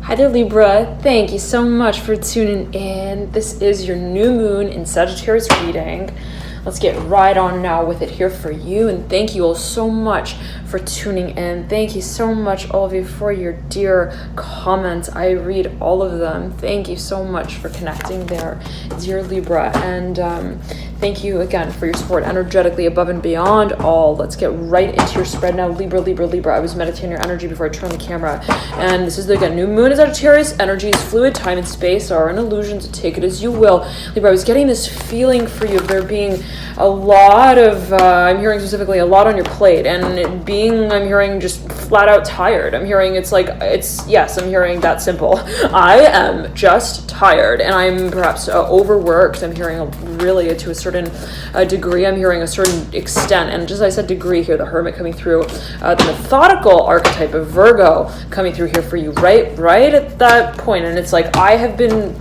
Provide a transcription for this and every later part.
Hi there, Libra. Thank you so much for tuning in. This is your new moon in Sagittarius reading. Let's get right on now with it here for you. And thank you all so much for tuning in. Thank you so much, all of you, for your dear comments. I read all of them. Thank you so much for connecting there, dear Libra. And thank you again for your support energetically above and beyond all. Let's get right into your spread now. Libra, Libra, Libra. I was meditating your energy before I turned the camera. And this is the, again, new moon in Sagittarius. Energy is fluid. Time and space are an illusion, so take it as you will. Libra, I was getting this feeling for you of there being a lot of, I'm hearing specifically a lot on your plate, and it being, I'm hearing just flat out tired. I'm hearing yes, I'm hearing that simple. I am just tired, and I'm perhaps overworked. I'm hearing really to a certain degree. I'm hearing a certain extent, and just as I said degree here, the Hermit coming through, the methodical archetype of Virgo coming through here for you, right at that point. And it's like I have been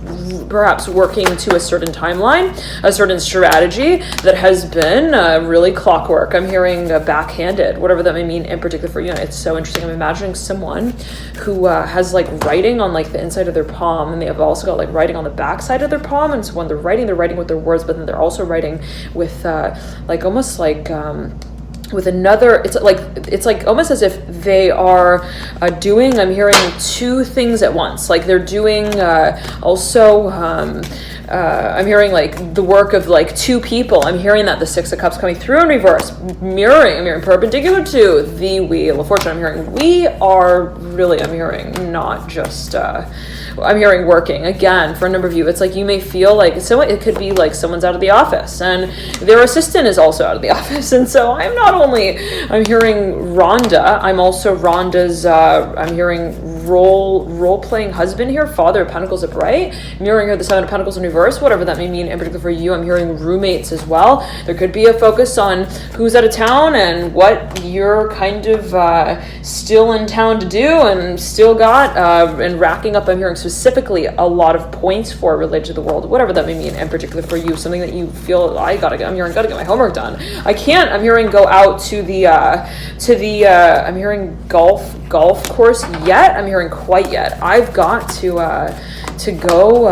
perhaps working to a certain timeline, a certain strategy that has been really clockwork. I'm hearing backhanded, whatever that may mean in particular for you. And it's so interesting. I'm imagining someone who has like writing on like the inside of their palm, and they have also got like writing on the back side of their palm. And so when they're writing with their words, but then they're also writing with like almost like with another, it's like almost as if they are doing, I'm hearing two things at once. Like they're doing also I'm hearing like the work of like two people. I'm hearing that the Six of Cups coming through in reverse, mirroring, I'm hearing perpendicular to the Wheel of Fortune. I'm hearing we are really, I'm hearing not just I'm hearing working again for a number of you. It's like you may feel like it could be like someone's out of the office and their assistant is also out of the office. And so I'm hearing Rhonda. I'm also Rhonda's, I'm hearing role-playing husband here, Father of Pentacles upright, mirroring her the Seven of Pentacles in reverse, whatever that may mean in particular for you. I'm hearing roommates as well. There could be a focus on who's out of town and what you're kind of still in town to do and still got, and racking up, I'm hearing specifically a lot of points for related to the world, whatever that may mean in particular for you, something that you feel gotta get my homework done. I can't, I'm hearing go out to the I'm hearing golf course yet. I'm hearing quite yet. I've got to go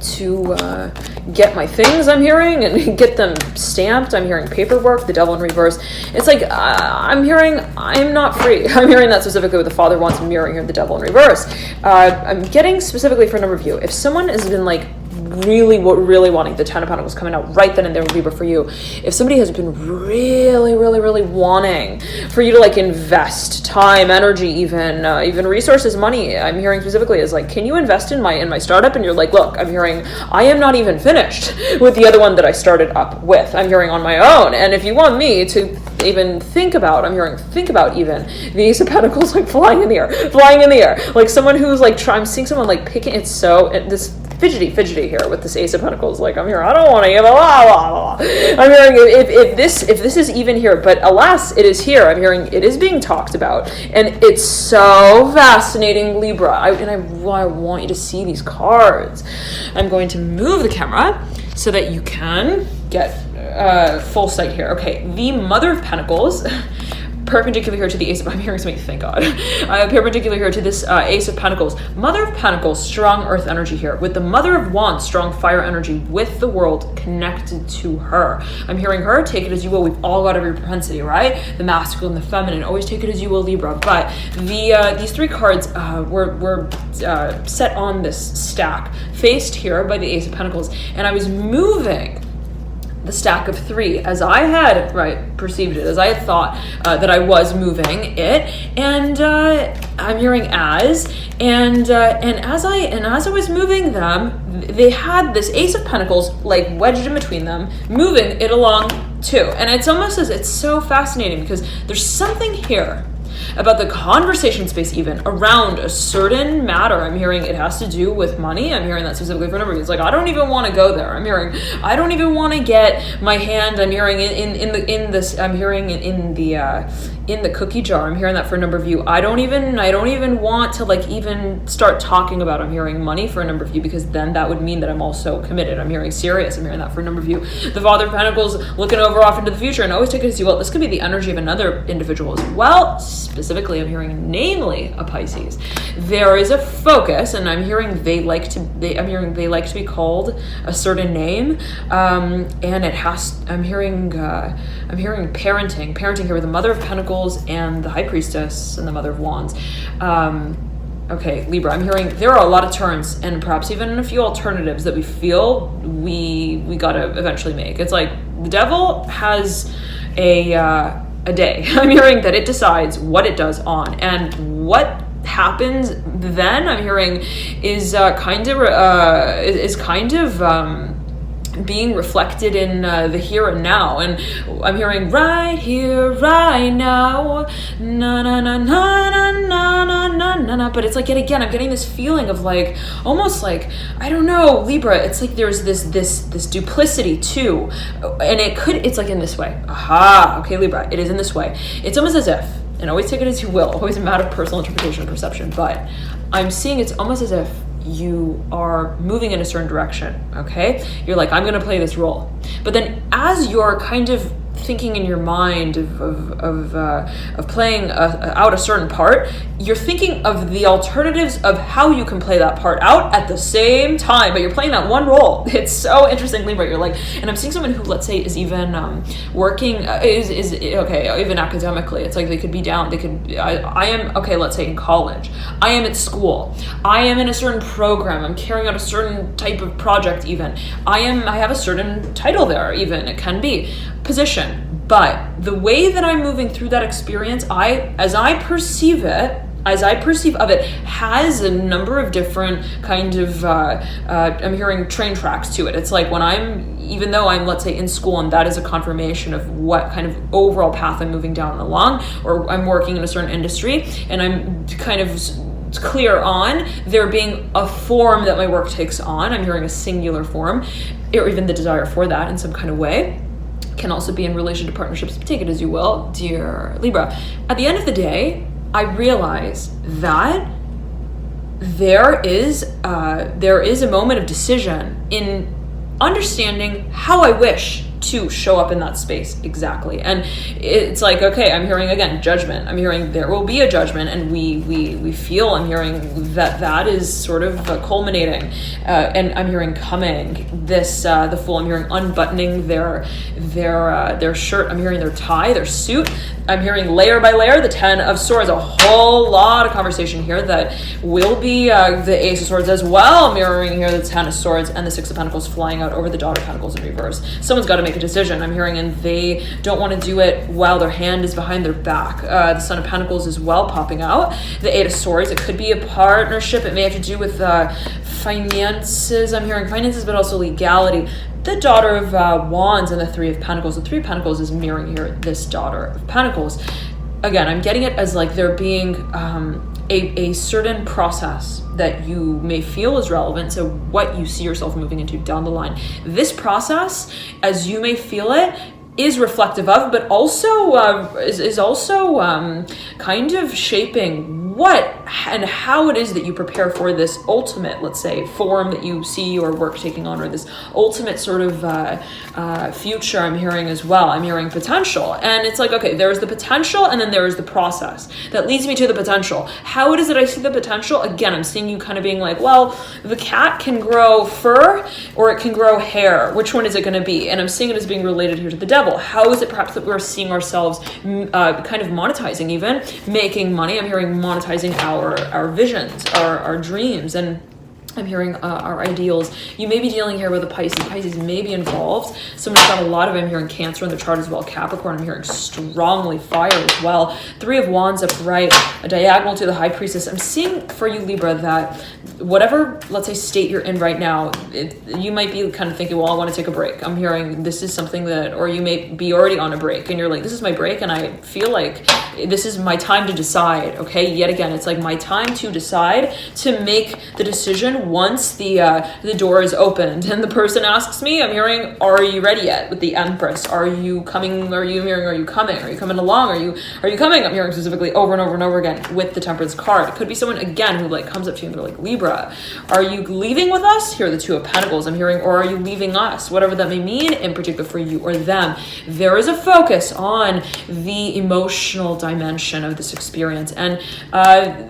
to get my things, I'm hearing, and get them stamped. I'm hearing paperwork, the Devil in reverse. It's like I'm hearing I'm not free. I'm hearing that specifically with the Father wants, mirroring here the Devil in reverse. I'm getting specifically for a number of you, if someone has been like really wanting the Ten of Pentacles coming out right then and there, Libra, for you. If somebody has been really wanting for you to like invest time, energy, even resources, money, I'm hearing specifically is like, can you invest in my startup? And you're like, look, I'm hearing I am not even finished with the other one that I started up with. I'm hearing on my own. And if you want me to even think about even the Ace of Pentacles like flying in the air, like someone who's like I'm seeing someone like picking. It's so this fidgety here with this Ace of Pentacles. Like I'm here, I don't want to give a la. I'm hearing if this is even here, but alas, it is here. I'm hearing it is being talked about, and it's so fascinating, Libra. I want you to see these cards. I'm going to move the camera so that you can get full sight here. Okay, the Mother of Pentacles. Perpendicular here to the Ace of, I'm hearing something, thank God. Perpendicular here to this Ace of Pentacles. Mother of Pentacles, strong earth energy here. With the Mother of Wands, strong fire energy with the world connected to her. I'm hearing her, take it as you will. We've all got every propensity, right? The masculine, the feminine, always take it as you will, Libra. But these three cards were set on this stack, faced here by the Ace of Pentacles. And I was moving the stack of three as I had perceived it, as I had thought that I was moving it, and I'm hearing as I was moving them, they had this Ace of Pentacles like wedged in between them, moving it along too. And it's almost as it's so fascinating because there's something here about the conversation space even around a certain matter. I'm hearing it has to do with money. I'm hearing that specifically for a number of reasons. Like I don't even want to go there. I'm hearing I don't even want to get my hand. I'm hearing in this. I'm hearing in the in the cookie jar. I'm hearing that for a number of you. I don't even want to like even start talking about I'm hearing money for a number of you, because then that would mean that I'm also committed. I'm hearing serious. I'm hearing that for a number of you. The Father of Pentacles looking over off into the future, and always take it as you will. This could be the energy of another individual as well. Specifically, I'm hearing namely a Pisces. There is a focus, and I'm hearing they like to be called a certain name, and it has. I'm hearing parenting here with the Mother of Pentacles and the High Priestess and the Mother of Wands. Okay, Libra, I'm hearing there are a lot of turns and perhaps even a few alternatives that we feel we gotta eventually make. It's like the devil has a day. I'm hearing that it decides what it does on, and what happens then I'm hearing is kind of being reflected in the here and now. And I'm hearing right here, right now, na na na na na na na na na na. But it's like, yet again, I'm getting this feeling of like, almost like, I don't know, Libra, it's like there's this duplicity too. And it's like in this way. Aha, okay, Libra, it is in this way. It's almost as if, and always take it as you will, always a matter of personal interpretation and perception, but I'm seeing it's almost as if you are moving in a certain direction, okay? You're like, I'm going to play this role. But then as you're kind of thinking in your mind of playing out a certain part, you're thinking of the alternatives of how you can play that part out at the same time, but you're playing that one role. It's so interesting, Libra. You're like, and I'm seeing someone who, let's say, is even working, is okay, even academically. It's like they could be down, I am, okay, let's say in college. I am at school. I am in a certain program. I'm carrying out a certain type of project even. I have a certain title there even. It can be position. But the way that I'm moving through that experience, as I perceive of it, has a number of different kind of, I'm hearing train tracks to it. It's like even though I'm, let's say, in school, and that is a confirmation of what kind of overall path I'm moving down and along, or I'm working in a certain industry, and I'm kind of clear on there being a form that my work takes on. I'm hearing a singular form, or even the desire for that in some kind of way. Can also be in relation to partnerships. Take it as you will, dear Libra. At the end of the day, I realize that there is a moment of decision in understanding how I wish to show up in that space exactly. And it's like, okay, I'm hearing again judgment. I'm hearing there will be a judgment, and we feel, I'm hearing that is sort of culminating, and I'm hearing coming this the Fool. I'm hearing unbuttoning their shirt. I'm hearing their tie, their suit. I'm hearing layer by layer, the 10 of Swords. A whole lot of conversation here that will be the Ace of Swords as well, mirroring here the 10 of Swords and the 6 of Pentacles flying out over the Daughter of Pentacles in reverse. Someone's got to make a decision, I'm hearing, and they don't want to do it while their hand is behind their back. The Son of Pentacles as well popping out. The 8 of Swords, it could be a partnership. It may have to do with finances. I'm hearing finances, but also legality. The Daughter of Wands and the 3 of Pentacles. The 3 of Pentacles is mirroring here this Daughter of Pentacles. Again, I'm getting it as like there being a certain process that you may feel is relevant to what you see yourself moving into down the line. This process, as you may feel it, is reflective of, but also is also kind of shaping what and how it is that you prepare for this ultimate, let's say, form that you see your work taking on, or this ultimate sort of future. I'm hearing as well. I'm hearing potential. And it's like, okay, there's the potential, and then there's the process that leads me to the potential. How it is that I see the potential? Again, I'm seeing you kind of being like, well, the cat can grow fur or it can grow hair. Which one is it going to be? And I'm seeing it as being related here to the devil. How is it perhaps that we're seeing ourselves kind of monetizing, even making money? I'm hearing monetizing our visions, our dreams, and I'm hearing our ideals. You may be dealing here with a Pisces. Pisces may be involved. Someone's got a lot of, I'm hearing Cancer in the chart as well. Capricorn, I'm hearing strongly fire as well. 3 of Wands upright, a diagonal to the High Priestess. I'm seeing for you, Libra, that whatever, let's say, state you're in right now, you might be kind of thinking, well, I want to take a break. I'm hearing this is something that, or you may be already on a break and you're like, this is my break and I feel like this is my time to decide, okay? Yet again, it's like my time to decide, to make the decision decision once the door is opened and the person asks me, I'm hearing, are you ready yet? With the Empress, are you coming? Are you hearing, are you coming? Are you coming along? Are you coming? I'm hearing specifically over and over and over again with the Temperance card. It could be someone again who like comes up to you and they're like, Libra, are you leaving with us? Here are the Two of Pentacles, I'm hearing, or are you leaving us? Whatever that may mean in particular for you or them. There is a focus on the emotional dimension of this experience, and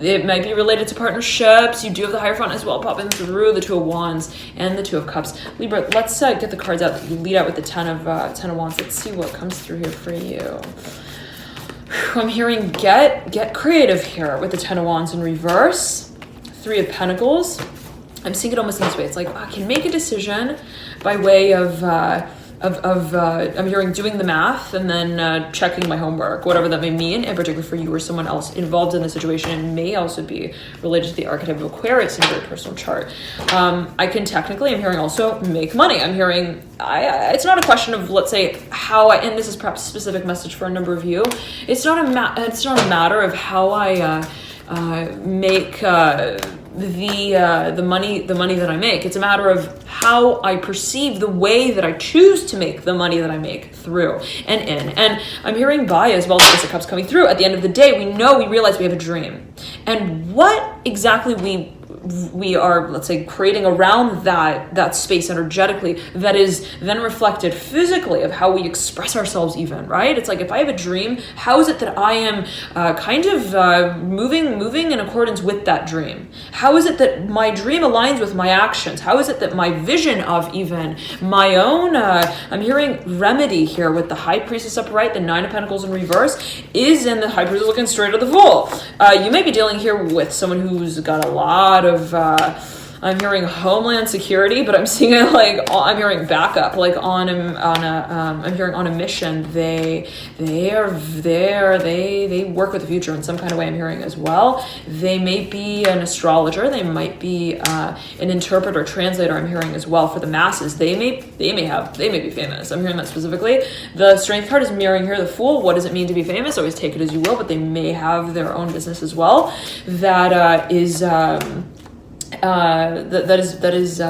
it might be related to partnerships. You do have the Hierophant as well popping through, the Two of Wands and the Two of Cups. Libra, let's get the cards out that you lead out with the Ten of Wands. Let's see what comes through here for you. I'm hearing get creative here with the Ten of Wands in reverse, Three of Pentacles. I'm seeing it almost in this way. It's like I can make a decision by way of I'm hearing doing the math and then checking my homework, whatever that may mean, in particular for you or someone else involved in the situation. It may also be related to the archetype of Aquarius in your personal chart. I can technically, I'm hearing also make money. I'm hearing, it's not a question of, let's say, how I, and this is perhaps a specific message for a number of you. It's not a matter of how I make the money that I make. It's a matter of how I perceive the way that I choose to make the money that I make through and in. And I'm hearing by as well as the Ace of Cups coming through. At the end of the day, we realize we have a dream. And what exactly we are, let's say, creating around that space energetically that is then reflected physically of how we express ourselves even, right? It's like, if I have a dream, how is it that I am moving in accordance with that dream? How is it that my dream aligns with my actions? How is it that my vision of even my own, I'm hearing remedy here with the High Priestess upright, the Nine of Pentacles in reverse, is in the High Priestess looking straight at the Fool. You may be dealing here with someone who's got a lot of I'm hearing homeland security, but I'm seeing it like I'm hearing backup, like I'm hearing on a mission. They are there. They work with the future in some kind of way. I'm hearing as well. They may be an astrologer. They might be an interpreter, translator. I'm hearing as well for the masses. They may be famous. I'm hearing that specifically. The Strength card is mirroring here the Fool. What does it mean to be famous? Always take it as you will, but they may have their own business as well. That is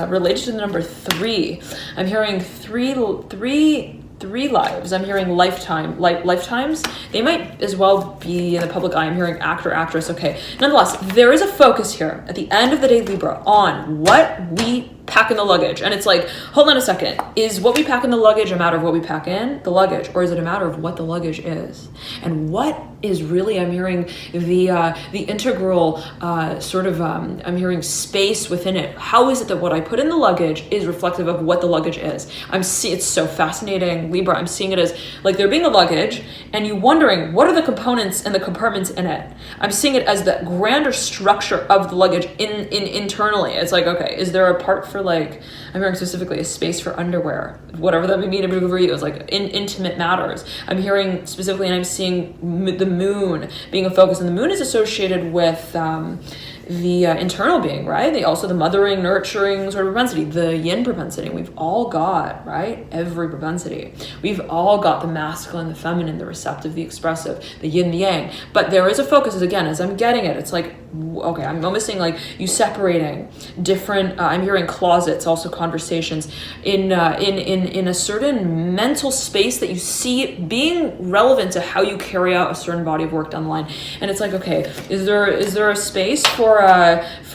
related to the number 3. I'm hearing three lives. I'm hearing lifetimes. They might as well be in the public eye. I'm hearing actor, actress. Okay. Nonetheless, there is a focus here at the end of the day, Libra, on what we pack in the luggage. And it's like, hold on a second. Is what we pack in the luggage a matter of what we pack in the luggage, or is it a matter of what the luggage is? And what is really, I'm hearing the integral I'm hearing space within it. How is it that what I put in the luggage is reflective of what the luggage is? It's so fascinating, Libra. I'm seeing it as like there being a luggage and you wondering what are the components and the compartments in it. I'm seeing it as the grander structure of the luggage in internally. It's like, okay, is there a part for, like, I'm hearing specifically a space for underwear, whatever that may mean for you. It's like in intimate matters. I'm hearing specifically, and I'm seeing the moon being a focus, and the moon is associated with the internal being, right? The mothering, nurturing sort of propensity, the yin propensity. We've all got, right? Every propensity. We've all got the masculine, the feminine, the receptive, the expressive, the yin, the yang. But there is a focus, as I'm getting it, it's like, okay, I'm almost saying like you separating different, I'm hearing closets, also conversations in a certain mental space that you see being relevant to how you carry out a certain body of work down the line. And it's like, okay, is there a space for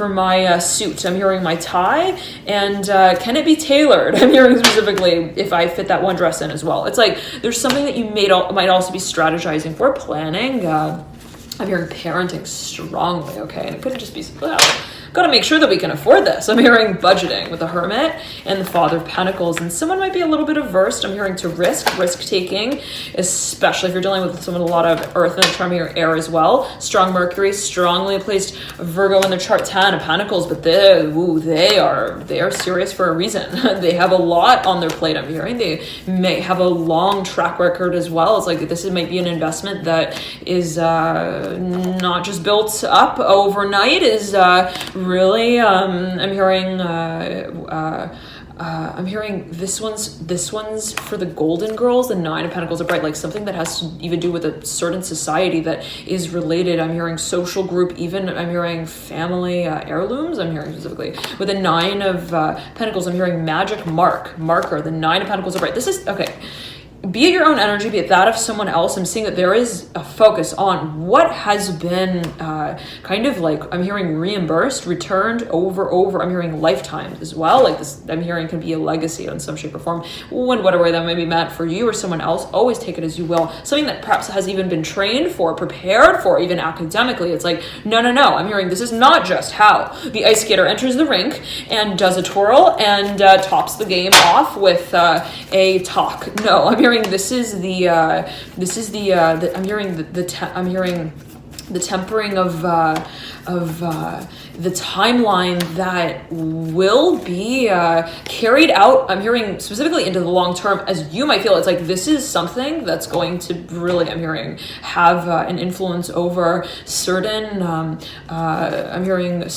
my suit? I'm hearing my tie, and can it be tailored? I'm hearing specifically if I fit that one dress in as well. It's like there's something that you might also be strategizing for, planning. I'm hearing parenting strongly, okay? And it couldn't just be, well, got to make sure that we can afford this. I'm hearing budgeting with the Hermit and the Father of Pentacles. And someone might be a little bit averse, I'm hearing, to risk-taking, especially if you're dealing with someone with a lot of earth in the chart, or air as well. Strong Mercury, strongly placed Virgo in their chart, 10 of Pentacles, but they are serious for a reason. They have a lot on their plate, I'm hearing. They may have a long track record as well. It's like this might be an investment that is not just built up overnight, is really, I'm hearing I'm hearing this one's for the Golden Girls. The Nine of Pentacles upright, like something that has to even do with a certain society that is related. I'm hearing social group, even I'm hearing family heirlooms. I'm hearing specifically with the Nine of Pentacles. I'm hearing magic marker. The Nine of Pentacles upright. This is okay. Be it your own energy, be it that of someone else. I'm seeing that there is a focus on what has been kind of like, I'm hearing reimbursed, returned over. I'm hearing lifetimes as well. Like this, I'm hearing can be a legacy in some shape or form. When whatever way that may be meant for you or someone else, always take it as you will. Something that perhaps has even been trained for, prepared for, even academically. It's like, no. I'm hearing this is not just how the ice skater enters the rink and does a twirl and tops the game off with a talk. No, I'm hearing this is the I'm hearing I'm hearing the tempering of the timeline that will be carried out. I'm hearing specifically into the long term, as you might feel. It's like this is something that's going to really, I'm hearing, have an influence over certain. I'm hearing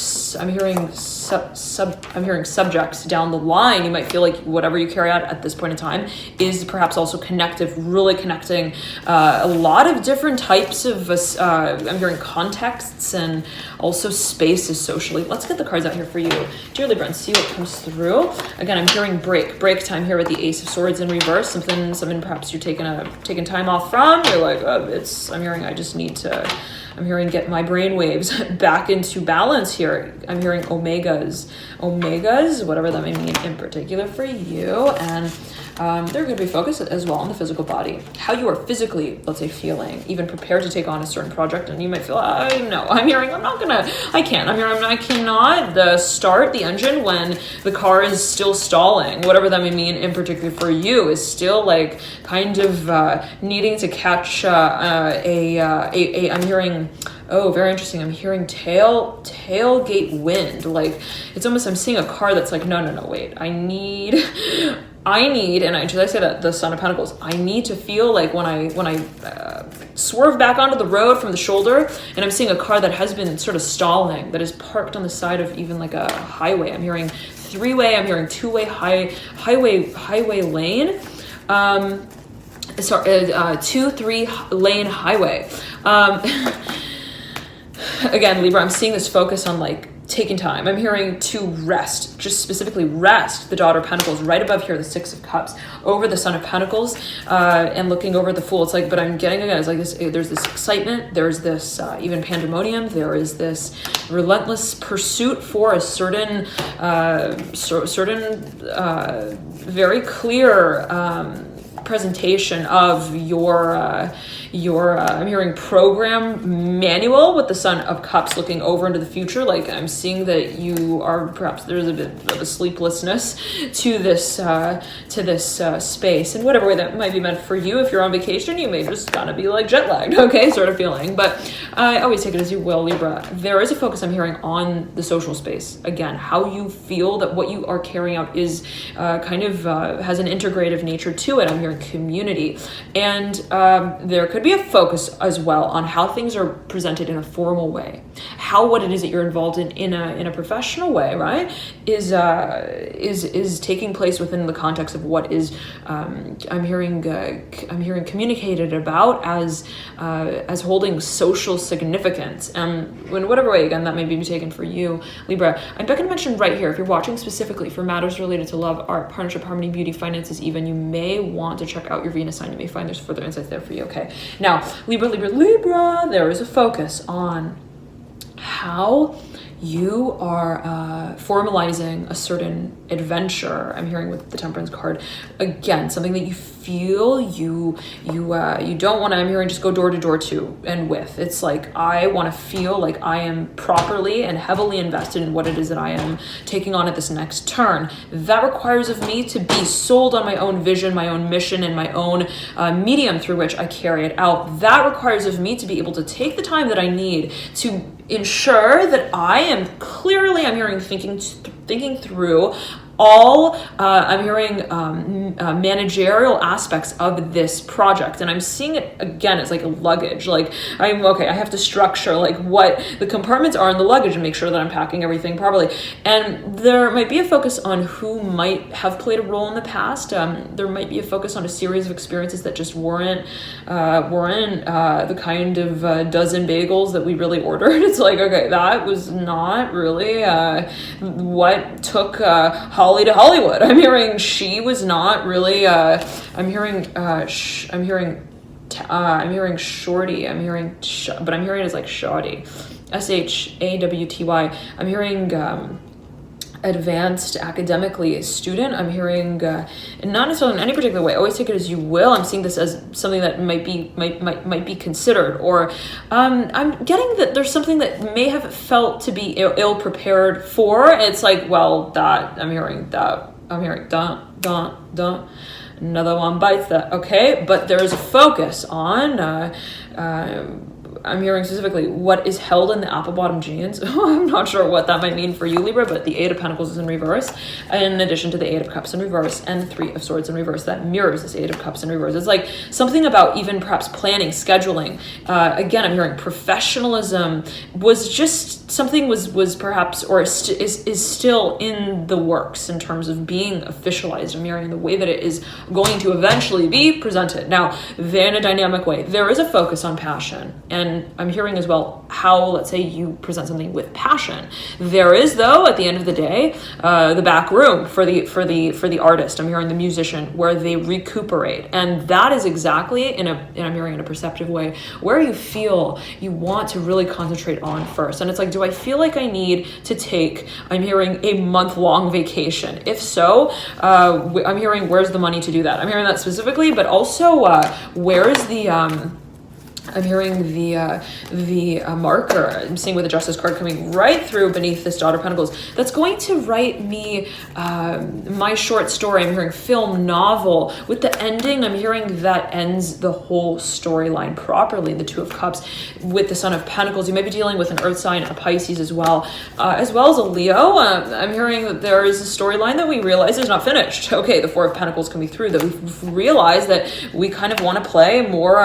subjects down the line. You might feel like whatever you carry out at this point in time is perhaps also connective, really connecting a lot of different types of. I'm hearing contexts and also spaces socially. Let's get the cards out here for you, dear Libra, and see what comes through. Again, I'm hearing break time here with the Ace of Swords in reverse. Something perhaps you're taking time off from. You're like, oh, I'm hearing I just need to. I'm hearing get my brain waves back into balance here. I'm hearing omegas, whatever that may mean in particular for you. And they're going to be focused as well on the physical body, how you are physically, let's say, feeling, even prepared to take on a certain project. And you might feel, no, I'm hearing I cannot start the engine when the car is still stalling, whatever that may mean in particular for you, is still like kind of needing to catch I'm hearing, oh, very interesting. I'm hearing tailgate wind. Like it's almost, I'm seeing a car that's like, no, wait, I need, and I say that the Son of Pentacles, I need to feel like when I swerve back onto the road from the shoulder, and I'm seeing a car that has been sort of stalling, that is parked on the side of even like a highway. I'm hearing three-way, I'm hearing two-way highway lane. 2-3 lane highway. Again, Libra, I'm seeing this focus on like taking time. I'm hearing to rest, just specifically rest. The Daughter of Pentacles right above here, the Six of Cups over the Son of Pentacles, and looking over the Fool. It's like, but I'm getting again, it's like this, there's this excitement, there's this even pandemonium, there is this relentless pursuit for a certain very clear presentation of your I'm hearing program manual with the Son of Cups looking over into the future. Like I'm seeing that you are perhaps there's a bit of a sleeplessness to this space, and whatever way that might be meant for you. If you're on vacation, you may just kind of be like jet lagged, okay, sort of feeling. But I always take it as you will, Libra. There is a focus I'm hearing on the social space. Again, how you feel that what you are carrying out is kind of has an integrative nature to it. I'm hearing community, and there could be a focus as well on how things are presented in a formal way, how what it is that you're involved in a professional way, right, is taking place within the context of what is I'm hearing communicated about as holding social significance. In whatever way, again, that may be taken for you, Libra. I'm going to mention right here, if you're watching specifically for matters related to love, art, partnership, harmony, beauty, finances, even, you may want to check out your Venus sign. You may find there's further insights there for you, okay? Now, Libra, there is a focus on how you are formalizing a certain adventure. I'm hearing with the Temperance card, again, something that you feel you don't want to, I'm hearing, just go door to door to and with. It's like, I want to feel like I am properly and heavily invested in what it is that I am taking on at this next turn. That requires of me to be sold on my own vision, my own mission, and my own medium through which I carry it out. That requires of me to be able to take the time that I need to ensure that I am clearly, I'm hearing, thinking through I'm hearing managerial aspects of this project, and I'm seeing it again as like a luggage. Like I have to structure like what the compartments are in the luggage and make sure that I'm packing everything properly. And there might be a focus on who might have played a role in the past. There might be a focus on a series of experiences that just weren't the kind of dozen bagels that we really ordered. It's like, okay, that was not really what took Holly to Hollywood. I'm hearing she was not really. I'm hearing shorty. But I'm hearing it as like shoddy, SHAWTY. I'm hearing advanced academically student. I'm hearing not necessarily in any particular way. Always take it as you will. I'm seeing this as something that might be considered, or I'm getting that there's something that may have felt to be ill prepared for. It's like, well, that I'm hearing dun. Another one bites that. Okay, but there is a focus on. I'm hearing specifically what is held in the apple bottom jeans. I'm not sure what that might mean for you, Libra, but the Eight of Pentacles is in reverse, in addition to the Eight of Cups in reverse and the Three of Swords in reverse. That mirrors this Eight of Cups in reverse. It's like something about even perhaps planning, scheduling. Again, I'm hearing professionalism was just something was perhaps, or is still in the works in terms of being officialized. I'm hearing the way that it is going to eventually be presented. Now, in a dynamic way, there is a focus on passion, and I'm hearing as well how, let's say, you present something with passion. There is, though, at the end of the day, the back room for the artist. I'm hearing the musician, where they recuperate, and that is exactly and I'm hearing in a perceptive way where you feel you want to really concentrate on first. And it's like, do I feel like I need to take? I'm hearing a month-long vacation. If so, I'm hearing where's the money to do that. I'm hearing that specifically, but also where is the I'm hearing the marker. I'm seeing with the Justice card coming right through beneath this Daughter of Pentacles. That's going to write me my short story. I'm hearing film, novel. With the ending, I'm hearing that ends the whole storyline properly. The Two of Cups with the Son of Pentacles. You may be dealing with an Earth sign, a Pisces as well as a Leo. I'm hearing that there is a storyline that we realize is not finished. Okay, the Four of Pentacles coming through, that we've realized that we kind of want to play more.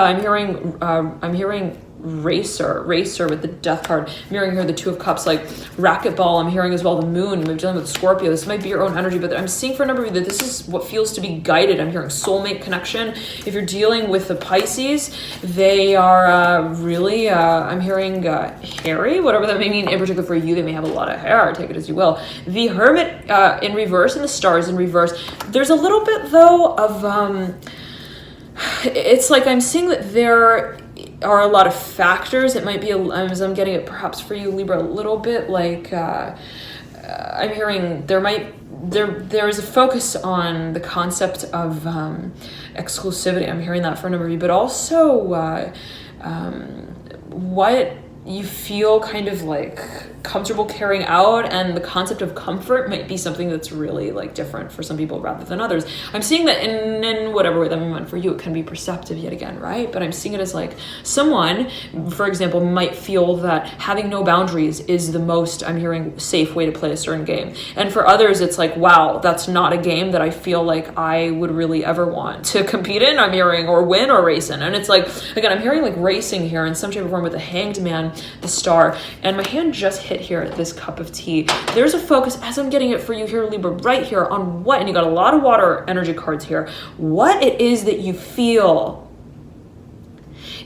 I'm hearing racer with the Death card. I'm hearing here the Two of Cups, like racquetball. I'm hearing as well the Moon. We're dealing with Scorpio. This might be your own energy, but I'm seeing for a number of you that this is what feels to be guided. I'm hearing soulmate connection. If you're dealing with the Pisces, they are really, I'm hearing hairy, whatever that may mean. In particular for you, they may have a lot of hair. Take it as you will. The Hermit in reverse and the Stars in reverse. There's a little bit, though, of... it's like I'm seeing that there are a lot of factors. It might be, as I'm getting it perhaps for you, Libra, a little bit like I'm hearing there is a focus on the concept of exclusivity. I'm hearing that for a number of you, but also what you feel kind of like comfortable carrying out, and the concept of comfort might be something that's really like different for some people rather than others. I'm seeing that in whatever way that meant for you, it can be perceptive yet again, right? But I'm seeing it as like someone, for example, might feel that having no boundaries is the most, I'm hearing, safe way to play a certain game. And for others, it's like, wow, that's not a game that I feel like I would really ever want to compete in, I'm hearing, or win or race in. And it's like, again, I'm hearing like racing here in some shape or form with the Hanged Man, the Star, and my hand just hit here, this cup of tea. There's a focus, as I'm getting it for you here, Libra, right here on what, and you got a lot of water energy cards here, what it is that you feel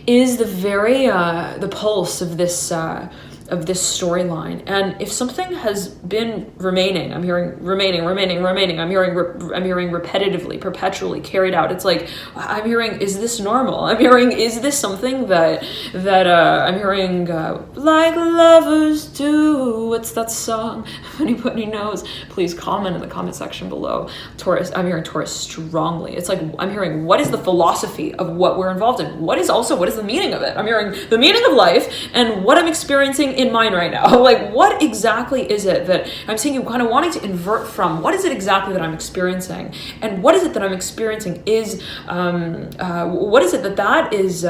is the very, the pulse of this storyline. And if something has been remaining, I'm hearing remaining, I'm hearing repetitively, perpetually carried out. It's like, I'm hearing, is this normal? I'm hearing, is this something that I'm hearing, like lovers do? What's that song? If anybody knows, please comment in the comment section below. Taurus, I'm hearing Taurus strongly. It's like, I'm hearing, what is the philosophy of what we're involved in? What is the meaning of it? I'm hearing the meaning of life and what I'm experiencing in mine right now. Like, what exactly is it that I'm seeing you kind of wanting to invert from? What is it exactly that I'm experiencing? And what is it that I'm experiencing is, what is it that is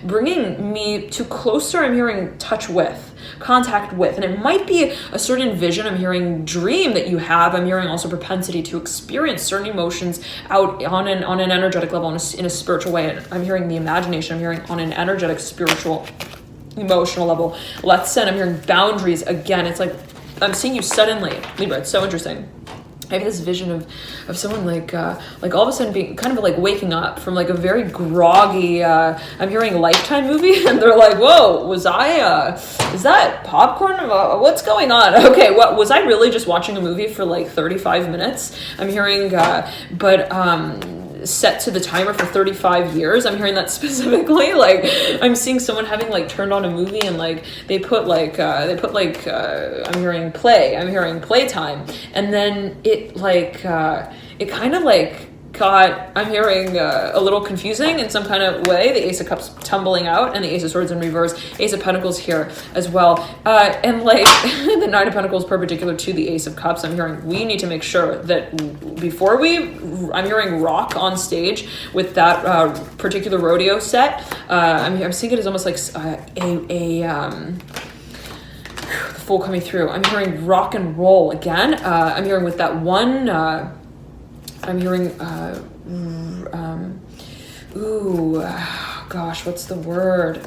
bringing me to closer, I'm hearing touch with, contact with, and it might be be a certain vision, I'm hearing dream that you have. I'm hearing also propensity to experience certain emotions out on an energetic level, in a spiritual way. And I'm hearing the imagination, I'm hearing on an energetic, spiritual, emotional level. Let's set, I'm hearing boundaries again. It's like I'm seeing you suddenly, Libra. It's so interesting. I have this vision of someone like all of a sudden being kind of like waking up from like a very groggy, I'm hearing Lifetime movie, and they're like, whoa, is that popcorn? What's going on? Okay, what was I really just watching a movie for like 35 minutes? I'm hearing, set to the timer for 35 years. I'm hearing that specifically. Like I'm seeing someone having like turned on a movie and like they put I'm hearing playtime, and then it kind of like got, I'm hearing a little confusing in some kind of way. The Ace of Cups tumbling out and the Ace of Swords in reverse, Ace of Pentacles here as well, and like the Nine of Pentacles perpendicular to the Ace of Cups. I'm hearing we need to make sure that before I'm hearing rock on stage with that particular rodeo set. I'm seeing it as almost like the Fool coming through. I'm hearing rock and roll again. I'm hearing with that one. I'm hearing, gosh, what's the word?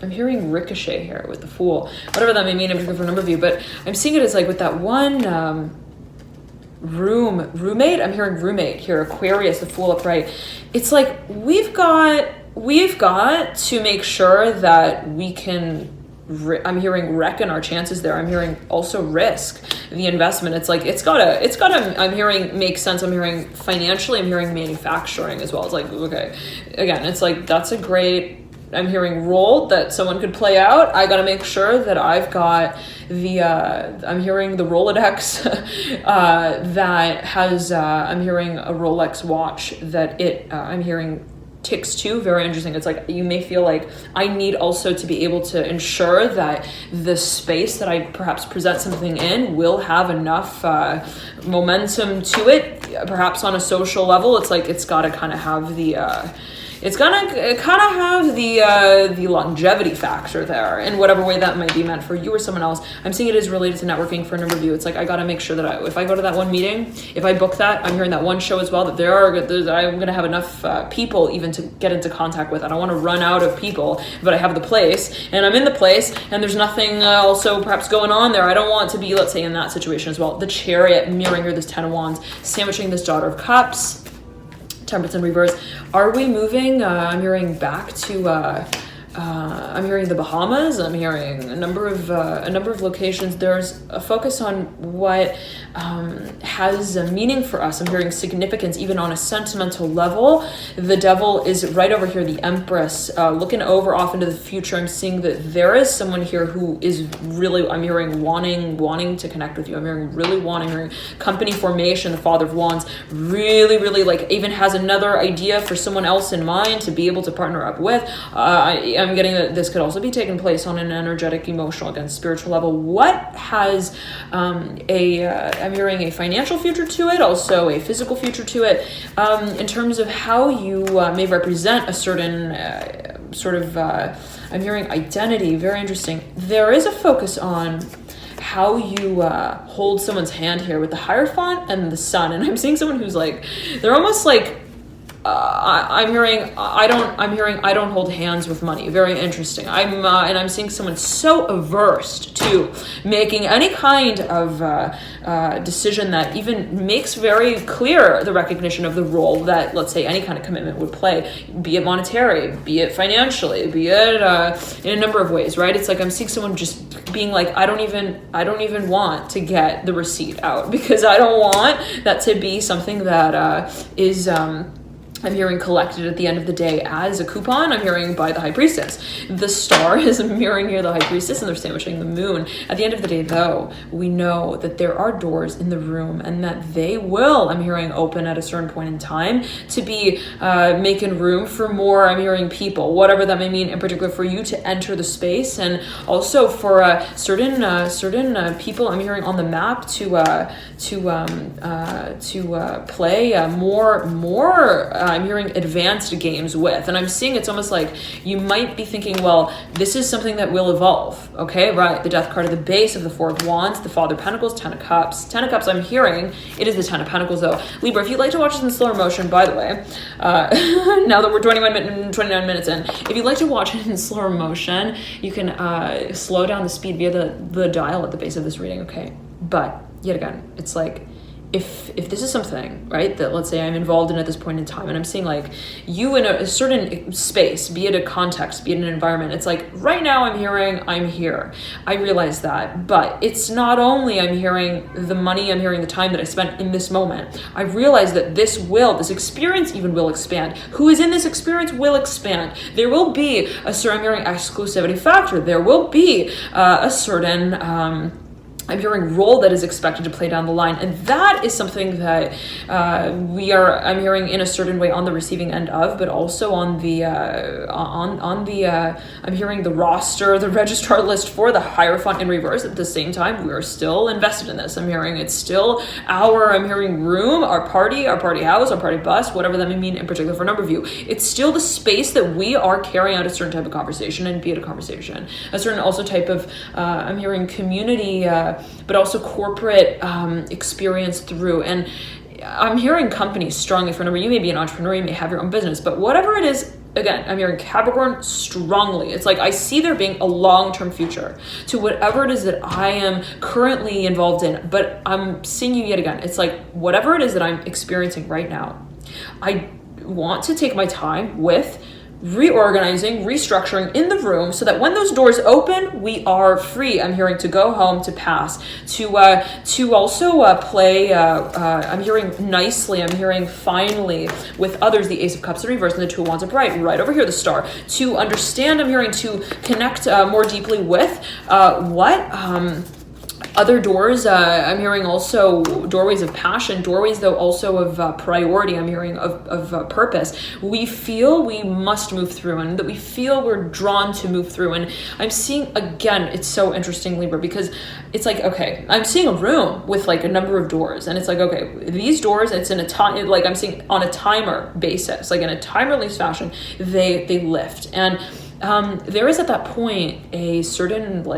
I'm hearing ricochet here with the Fool. Whatever that may mean, I'm looking for a number of you, but I'm seeing it as like with that one roommate. I'm hearing roommate here, Aquarius, the Fool upright. It's like we've got to make sure that we can. I'm hearing reckon our chances there. I'm hearing also risk the investment. It's like it's gotta I'm hearing make sense. I'm hearing financially, I'm hearing manufacturing as well. It's like, okay, again, it's like that's a great, I'm hearing role that someone could play out. I gotta make sure that I've got the I'm hearing the Rolodex that has I'm hearing a Rolex watch that I'm hearing ticks too. Very interesting. It's like you may feel like I need also to be able to ensure that the space that I perhaps present something in will have enough momentum to it, perhaps on a social level. It's like it's got to kind of have the the longevity factor there in whatever way that might be meant for you or someone else. I'm seeing it as related to networking for a number of you. It's like I got to make sure that if I go to that one meeting, if I book that, I'm hearing that one show as well, that I'm going to have enough people even to get into contact with. I don't want to run out of people, but I have the place and I'm in the place and there's nothing also perhaps going on there. I don't want to be, let's say, in that situation as well. The Chariot mirroring here, this Ten of Wands, sandwiching this Daughter of Cups, Temperance in reverse. Are we moving? I'm hearing back to. I'm hearing the Bahamas. I'm hearing a number of locations. There's a focus on what has a meaning for us. I'm hearing significance even on a sentimental level. The Devil is right over here. The Empress looking over off into the future. I'm seeing that there is someone here who is really. I'm hearing wanting to connect with you. I'm hearing really wanting company formation. The Father of Wands really like even has another idea for someone else in mind to be able to partner up with. I'm getting that this could also be taking place on an energetic, emotional, again, spiritual level. What has I'm hearing a financial future to it, also a physical future to it, in terms of how you may represent a certain I'm hearing identity. Very interesting. There is a focus on how you hold someone's hand here with the Hierophant and the Sun, and I'm seeing someone who's like, they're almost like, I'm hearing I don't hold hands with money. Very interesting. I'm seeing someone so averse to making any kind of decision that even makes very clear the recognition of the role that, let's say, any kind of commitment would play, be it monetary, be it financially, be it in a number of ways, right? It's like I'm seeing someone just being like, I don't even want to get the receipt out because I don't want that to be something that is I'm hearing collected at the end of the day as a coupon. I'm hearing by the High Priestess. The Star is mirroring here the High Priestess, and they're sandwiching the Moon. At the end of the day, though, we know that there are doors in the room and that they will, I'm hearing, open at a certain point in time to be making room for more, I'm hearing, people, whatever that may mean, in particular for you to enter the space, and also for certain people, I'm hearing, on the map to play more I'm hearing advanced games with. And I'm seeing it's almost like you might be thinking, well, this is something that will evolve. Okay, right. The Death card at the base of the Four of Wands, the Father of Pentacles, Ten of Cups. Ten of Cups, I'm hearing, it is the Ten of Pentacles though. Libra, if you'd like to watch this in slower motion, by the way, now that we're 29 minutes in, if you'd like to watch it in slower motion, you can slow down the speed via the dial at the base of this reading, okay? But yet again, it's like, if this is something, right, that let's say I'm involved in at this point in time, and I'm seeing like you in a certain space, be it a context, be it an environment, it's like right now I'm hearing I'm here. I realize that, but it's not only I'm hearing the money, I'm hearing the time that I spent in this moment. I realize that this experience even will expand. Who is in this experience will expand. There will be a certain, I'm hearing exclusivity factor. There will be a certain, I'm hearing role that is expected to play down the line, and that is something that I'm hearing in a certain way on the receiving end of, but also on the I'm hearing the roster, the registrar list for the Hierophant in reverse. At the same time, we are still invested in this. I'm hearing it's still I'm hearing room, our party house, our party bus, whatever that may mean in particular for a number of you. It's still the space that we are carrying out a certain type of conversation, and be it a conversation, a certain also type of I'm hearing community, but also corporate experience through. And I'm hearing companies strongly for a number. You may be an entrepreneur, you may have your own business, but whatever it is, again, I'm hearing Capricorn strongly. It's like I see there being a long-term future to whatever it is that I am currently involved in. But I'm seeing you yet again. It's like whatever it is that I'm experiencing right now, I want to take my time with reorganizing, restructuring in the room so that when those doors open, we are free. I'm hearing to go home, to pass, to also play, I'm hearing nicely, I'm hearing finally with others, the Ace of Cups in reverse and the Two of Wands upright, right over here, the Star, to understand, I'm hearing to connect more deeply with other doors. I'm hearing also doorways of passion, doorways though also of priority. I'm hearing of purpose. We feel we must move through, and that we feel we're drawn to move through. And I'm seeing, again, it's so interesting, Libra, because it's like, okay, I'm seeing a room with like a number of doors, and it's like, okay, these doors, it's in a time, like I'm seeing on a timer basis, like in a timer-less fashion, they lift. And there is at that point a certain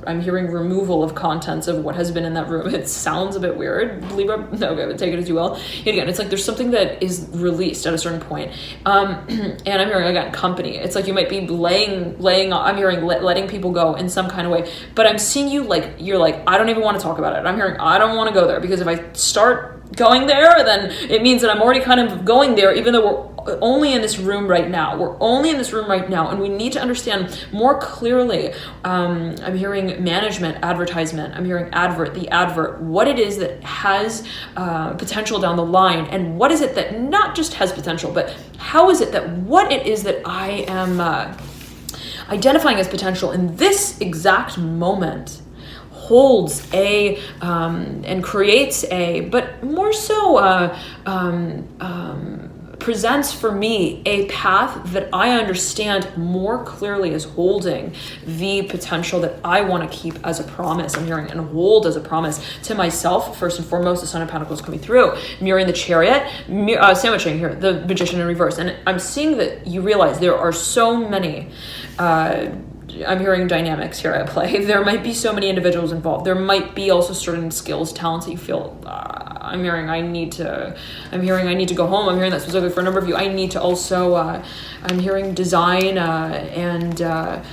I'm hearing removal of contents of what has been in that room. It sounds a bit weird, Libra. No, okay, but take it as you will. Yet again, it's like there's something that is released at a certain point. And I'm hearing again company. It's like you might be laying. I'm hearing letting people go in some kind of way. But I'm seeing you like you're like I don't even want to talk about it. I'm hearing I don't want to go there, because if I start going there, then it means that I'm already kind of going there, even though we're only in this room right now. We're only in this room right now, and we need to understand more clearly. I'm hearing management, advertisement. I'm hearing the advert, what it is that has potential down the line, and what is it that not just has potential, but how is it that what it is that I am identifying as potential in this exact moment holds and creates but more so presents for me a path that I understand more clearly as holding the potential that I want to keep as a promise. I'm hearing and hold as a promise to myself, first and foremost. The Son of Pentacles coming through, mirroring the Chariot, sandwiching here, the Magician in reverse. And I'm seeing that you realize there are so many I'm hearing dynamics here at play. There might be so many individuals involved. There might be also certain skills, talents that you feel, I'm hearing I need to go home. I'm hearing that specifically for a number of you. I need to also, I'm hearing design and I'm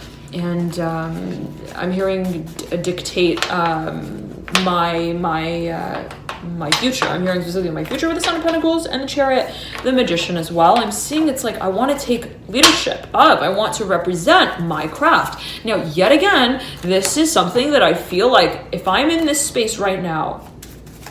hearing dictate my future. I'm hearing specifically my future with the Son of Pentacles and the Chariot, the Magician as well. I'm seeing it's like I want to take leadership of, I want to represent my craft. Now, yet again, this is something that I feel like if I'm in this space right now,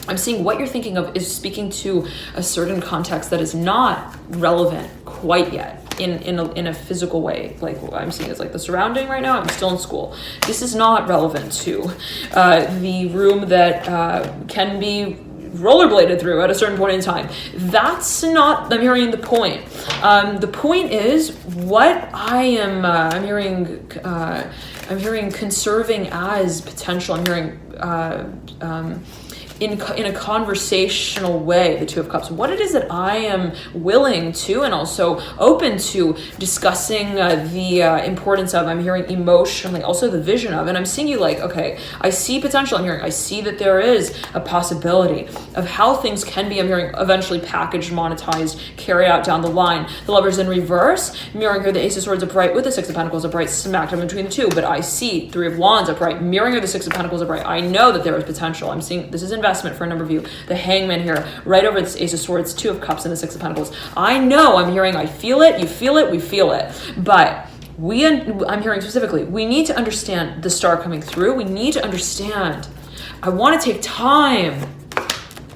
I'm seeing what you're thinking of is speaking to a certain context that is not relevant quite yet in a physical way. Like I'm seeing it's like the surrounding right now. I'm still in school. This is not relevant to the room that can be rollerbladed through at a certain point in time. That's not, I'm hearing the point. The point is what I am, I'm hearing conserving as potential. I'm hearing in a conversational way, the Two of Cups, what it is that I am willing to and also open to discussing the importance of, I'm hearing emotionally, also the vision of, and I'm seeing you like, okay, I see potential, I'm hearing, I see that there is a possibility of how things can be, I'm hearing, eventually packaged, monetized, carried out down the line. The Lovers in reverse, mirroring here the Ace of Swords upright with the Six of Pentacles upright, smacked in between the two, but I see Three of Wands upright, mirroring here the Six of Pentacles upright. I know that there is potential. I'm seeing this is investment for a number of you. The Hangman here, right over this Ace of Swords, Two of Cups, and the Six of Pentacles. I know, I'm hearing, I feel it, you feel it, we feel it. But I'm hearing specifically, we need to understand the star coming through. We need to understand, I want to take time.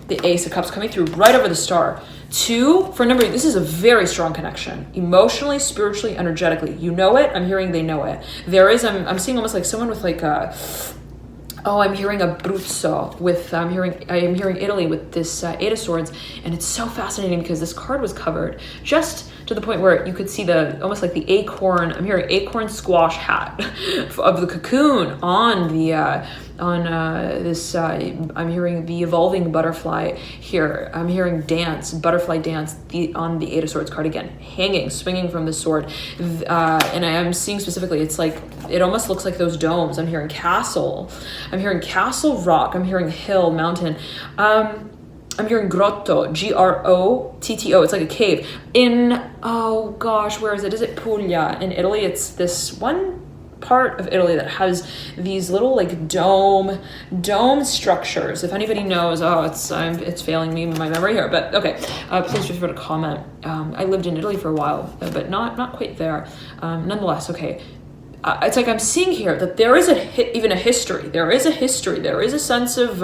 The Ace of Cups coming through right over the star. Two, for a number of you, this is a very strong connection. Emotionally, spiritually, energetically. You know it, I'm hearing they know it. There is, I'm seeing almost like someone with like a, oh, I'm hearing Abruzzo with, I am hearing Italy with this Eight of Swords, and it's so fascinating because this card was covered just to the point where you could see the, almost like the acorn, I'm hearing acorn squash hat of the cocoon on the, I'm hearing the evolving butterfly here. I'm hearing dance, butterfly dance, on the Eight of Swords card again, hanging, swinging from the sword. And I am seeing specifically, it's like, it almost looks like those domes. I'm hearing castle. I'm hearing castle rock. I'm hearing hill, mountain. I'm hearing grotto, Grotto. It's like a cave in, oh gosh, where is it? Is it Puglia in Italy? It's this one part of Italy that has these little like dome structures. If anybody knows, it's failing me, my memory here, but okay, please feel free to comment. I lived in Italy for a while, but not quite there. Nonetheless, okay. It's like I'm seeing here that there is even a history. There is a history. There is a sense of.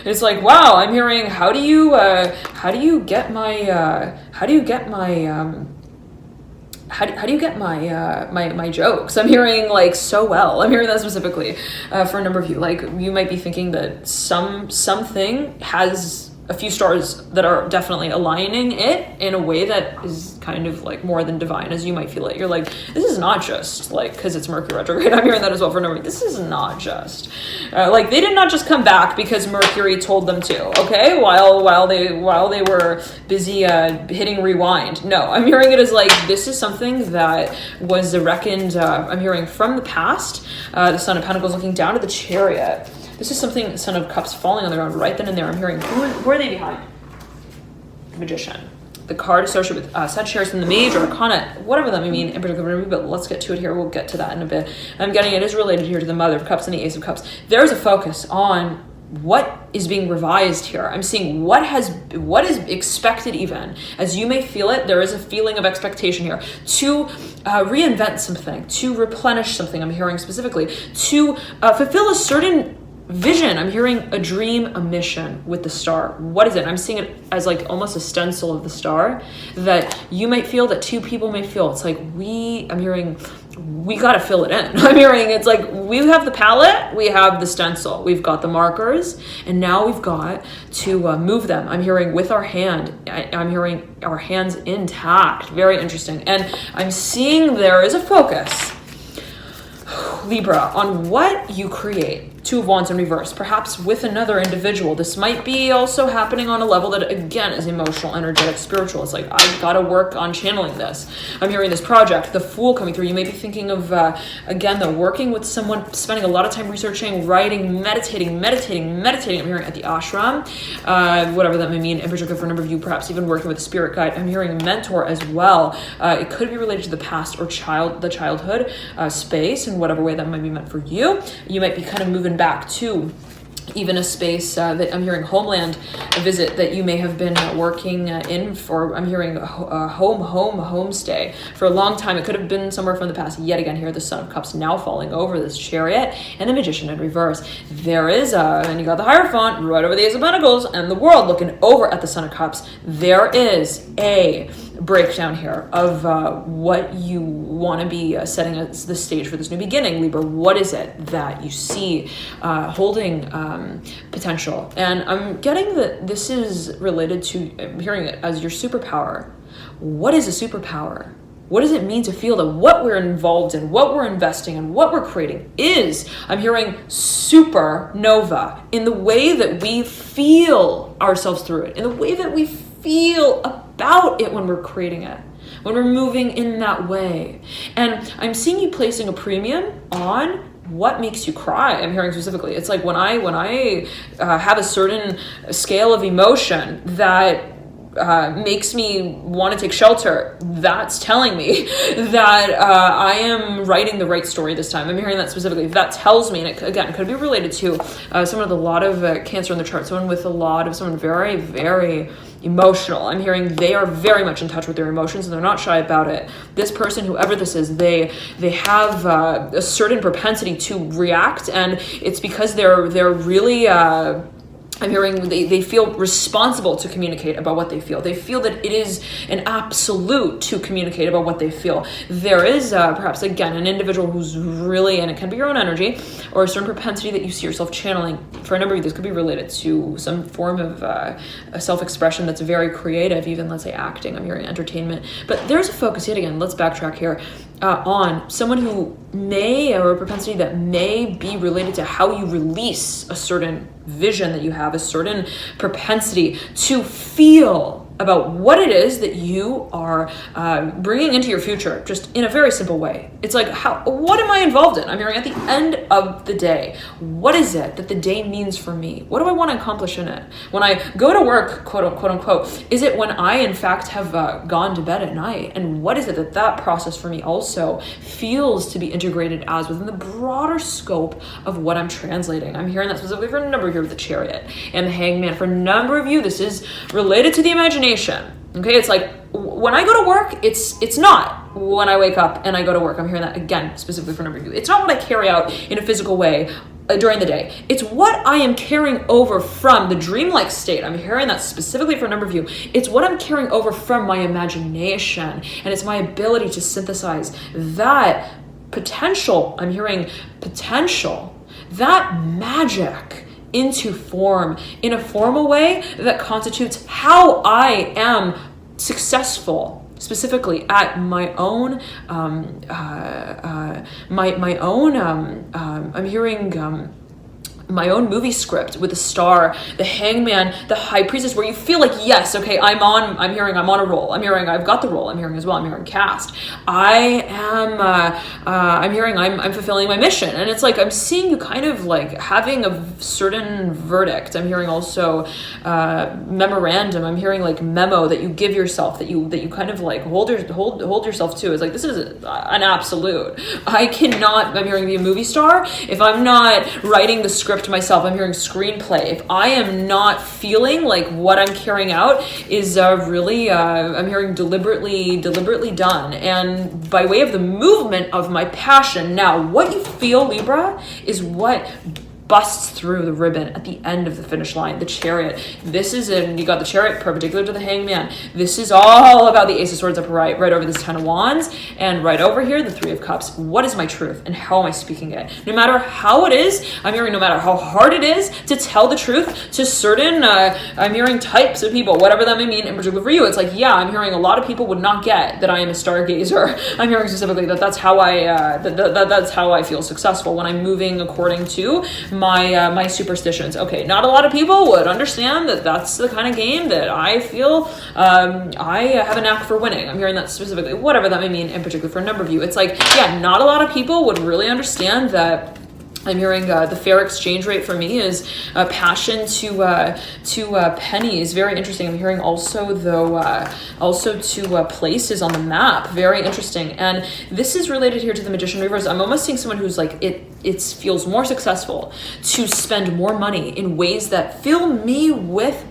It's like, wow. I'm hearing. How do you get my my jokes? I'm hearing like so well. I'm hearing that specifically for a number of you. Like you might be thinking that something has a few stars that are definitely aligning it in a way that is kind of like more than divine, as you might feel it. You're like, this is not just like because it's Mercury retrograde. I'm hearing that as well for a number. This is not just like they did not just come back because Mercury told them to. Okay, while they were busy hitting rewind. No, I'm hearing it as like this is something that was reckoned. I'm hearing from the past. The Son of Pentacles looking down to the Chariot. This is something, Son of Cups falling on the ground right then and there. I'm hearing, who are they behind? Magician. The card associated with Sagittarius and the Major Arcana, whatever that may mean in particular, but let's get to it here. We'll get to that in a bit. I'm getting it is related here to the Mother of Cups and the Ace of Cups. There's a focus on what is being revised here. I'm seeing what is expected even. As you may feel it, there is a feeling of expectation here to reinvent something, to replenish something. I'm hearing specifically to fulfill a certain vision. I'm hearing a dream, a mission with the star. What is it? I'm seeing it as like almost a stencil of the star that you might feel, that two people may feel. It's like I'm hearing we got to fill it in. I'm hearing it's like we have the palette, we have the stencil, we've got the markers, and now we've got to move them. I'm hearing with our hand. I'm hearing our hands intact. Very interesting. And I'm seeing there is a focus, Libra, on what you create. Two of Wands in reverse, perhaps with another individual. This might be also happening on a level that, again, is emotional, energetic, spiritual. It's like, I've got to work on channeling this. I'm hearing this project, the Fool coming through. You may be thinking of, again, though, working with someone, spending a lot of time researching, writing, meditating. I'm hearing at the ashram, whatever that may mean. In particular, for a number of you, perhaps even working with a spirit guide. I'm hearing mentor as well. It could be related to the past or the childhood space in whatever way that might be meant for you. You might be kind of moving back to even a space that I'm hearing homeland, a visit that you may have been working in for. I'm hearing a homestay for a long time. It could have been somewhere from the past. Yet again here, the Son of Cups now falling over this Chariot and the Magician in reverse. There is and you got the Hierophant right over the Ace of Pentacles and the World looking over at the Son of Cups. There is a breakdown here of what you want to be setting as the stage for this new beginning, Libra. What is it that you see holding potential? And I'm getting that this is related to, I'm hearing it as your superpower. What is a superpower? what does it mean to feel that what we're involved in, what we're investing in, what we're creating is, I'm hearing supernova in the way that we feel ourselves through it, in the way that we feel about it when we're creating it, when we're moving in that way. And I'm seeing you placing a premium on what makes you cry. I'm hearing specifically. It's like when I have a certain scale of emotion that makes me want to take shelter, that's telling me that I am writing the right story this time. I'm hearing that specifically. That tells me, and it, again, could be related to someone with a lot of Cancer in the chart, someone very, very emotional. I'm hearing they are very much in touch with their emotions and they're not shy about it. This person, whoever this is, they have a certain propensity to react, and it's because they're really I'm hearing they feel responsible to communicate about what they feel. They feel that it is an absolute to communicate about what they feel. There is perhaps, again, an individual who's really, and it can be your own energy, or a certain propensity that you see yourself channeling. For a number of you, this could be related to some form of a self-expression that's very creative, even, let's say, acting. I'm hearing entertainment. But there's a focus, yet again, let's backtrack here, on someone who may, or a propensity that may be related to how you release a certain vision that you have, a certain propensity to feel about what it is that you are bringing into your future, just in a very simple way. It's like, what am I involved in? I'm hearing at the end of the day, what is it that the day means for me? What do I want to accomplish in it? When I go to work, quote unquote, is it when I in fact have gone to bed at night? And what is it that process for me also feels to be integrated as within the broader scope of what I'm translating? I'm hearing that specifically for a number of you with the Chariot and the Hangman. For a number of you, this is related to the imagination. Okay, it's like when I go to work, it's not when I wake up and I go to work. I'm hearing that again specifically for a number of you. It's not what I carry out in a physical way during the day. It's what I am carrying over from the dreamlike state. I'm hearing that specifically for a number of you. It's what I'm carrying over from my imagination, and it's my ability to synthesize that potential. I'm hearing potential, that magic into form, in a formal way that constitutes how I am successful, specifically at my own, I'm hearing my own movie script with the Star, the Hangman, the High Priestess, where you feel like, yes, okay, I'm on a roll. I'm hearing I've got the role. I'm hearing as well. I'm hearing cast. I'm hearing I'm fulfilling my mission. And it's like, I'm seeing you kind of like having a certain verdict. I'm hearing also memorandum. I'm hearing like memo that you give yourself, that you kind of like hold yourself to. It's like, this is an absolute. I cannot, I'm hearing, be a movie star if I'm not writing the script myself. I'm hearing screenplay. If I am not feeling like what I'm carrying out is really, I'm hearing deliberately done, and by way of the movement of my passion. Now, what you feel, Libra, is what busts through the ribbon at the end of the finish line. The Chariot. This is you got the Chariot perpendicular to the Hangman. This is all about the Ace of Swords up right over this Ten of Wands, and right over here, the Three of Cups. What is my truth, and how am I speaking it? No matter how it is, I'm hearing no matter how hard it is to tell the truth to certain, I'm hearing types of people, whatever that may mean, in particular for you. It's like, yeah, I'm hearing a lot of people would not get that I am a stargazer. I'm hearing specifically that's how that's how I feel successful when I'm moving according to my superstitions. Okay, not a lot of people would understand that that's the kind of game that I feel I have a knack for winning. I'm hearing that specifically, whatever that may mean, in particular for a number of you. It's like, yeah, not a lot of people would really understand that. I'm hearing the fair exchange rate for me is passion to pennies. Very interesting. I'm hearing also, though, to places on the map. Very interesting. And this is related here to the Magician reverse. I'm almost seeing someone who's like, it feels more successful to spend more money in ways that fill me with